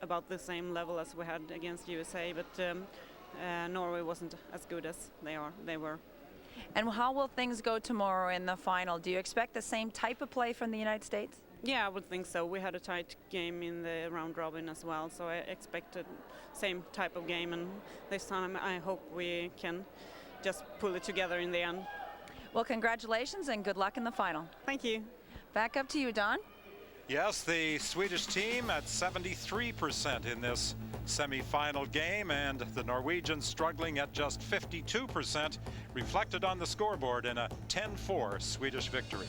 about the same level as we had against USA, but Norway wasn't as good as they were. And how will things go tomorrow in the final? Do you expect the same type of play from the United States? Yeah, I would think so. We had a tight game in the round robin as well, so I expected same type of game, and this time I hope we can just pull it together in the end. Well, congratulations and good luck in the final. Thank you. Back up to you, Don. Yes, the Swedish team at 73% in this semi-final game, and the Norwegians struggling at just 52%, reflected on the scoreboard in a 10-4 Swedish victory.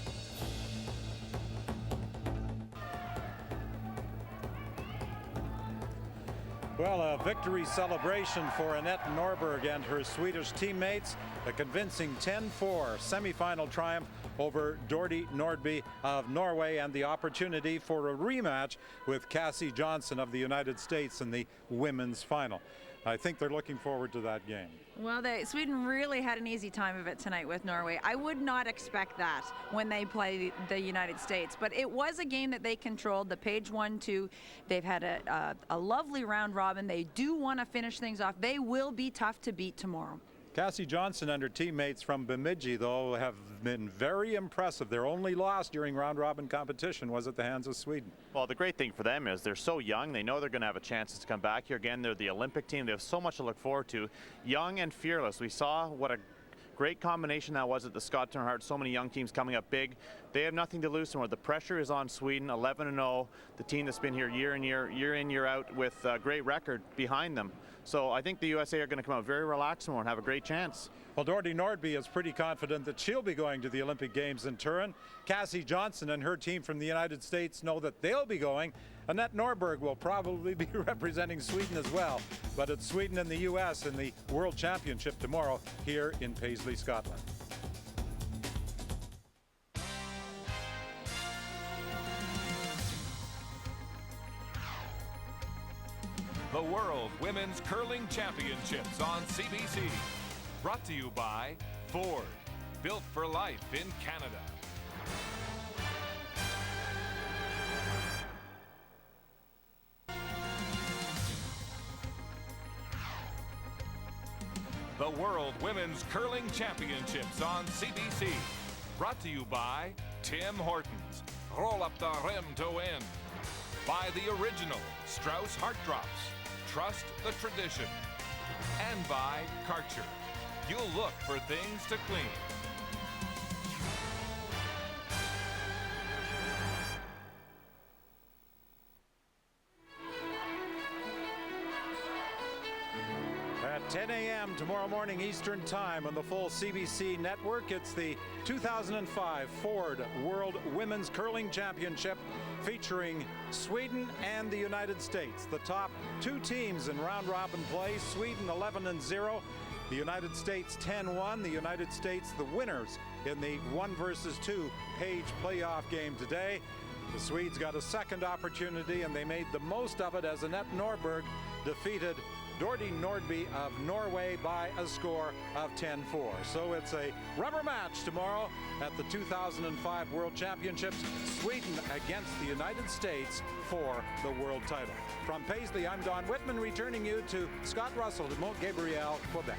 Well, a victory celebration for Annette Norberg and her Swedish teammates. A convincing 10-4 semifinal triumph over Nordby Nordby of Norway, and the opportunity for a rematch with Cassie Johnson of the United States in the women's final. I think they're looking forward to that game. Well, Sweden really had an easy time of it tonight with Norway. I would not expect that when they play the United States, but it was a game that they controlled. The Page 1-2, they've had a lovely round robin. They do want to finish things off. They will be tough to beat tomorrow. Cassie Johnson and her teammates from Bemidji, though, have been very impressive. Their only loss during round-robin competition was at the hands of Sweden. Well, the great thing for them is they're so young. They know they're going to have a chance to come back here again. They're the Olympic team. They have so much to look forward to. Young and fearless. We saw what a Great combination that was at the Scott Turner Hart. So many young teams coming up big. They have nothing to lose tomorrow. The pressure is on Sweden, 11-0. The team that's been here year in, year out with a great record behind them. So I think the USA are going to come out very relaxed tomorrow and have a great chance. Well, Nordby Nordby is pretty confident that she'll be going to the Olympic Games in Turin. Cassie Johnson and her team from the United States know that they'll be going. Annette Norberg will probably be representing Sweden as well. But it's Sweden and the US in the World Championship tomorrow here in Paisley, Scotland. The World Women's Curling Championships on CBC. Brought to you by Ford. Built for life in Canada. The World Women's Curling Championships on CBC. Brought to you by Tim Hortons. Roll up the rim to win. By the original Strauss Heart Drops. Trust the tradition. And by Karcher. You'll look for things to clean. At 10 a.m. tomorrow morning Eastern Time on the full CBC network, it's the 2005 Ford World Women's Curling Championship featuring Sweden and the United States. The top two teams in round-robin play, Sweden 11-0, the United States 10-1. The United States the winners in the 1 versus 2 page playoff game today. The Swedes got a second opportunity and they made the most of it as Annette Norberg defeated Dorte Nordby of Norway by a score of 10-4. So it's a rubber match tomorrow at the 2005 World Championships. Sweden against the United States for the world title. From Paisley, I'm Don Whitman, returning you to Scott Russell to Mont Gabriel, Quebec.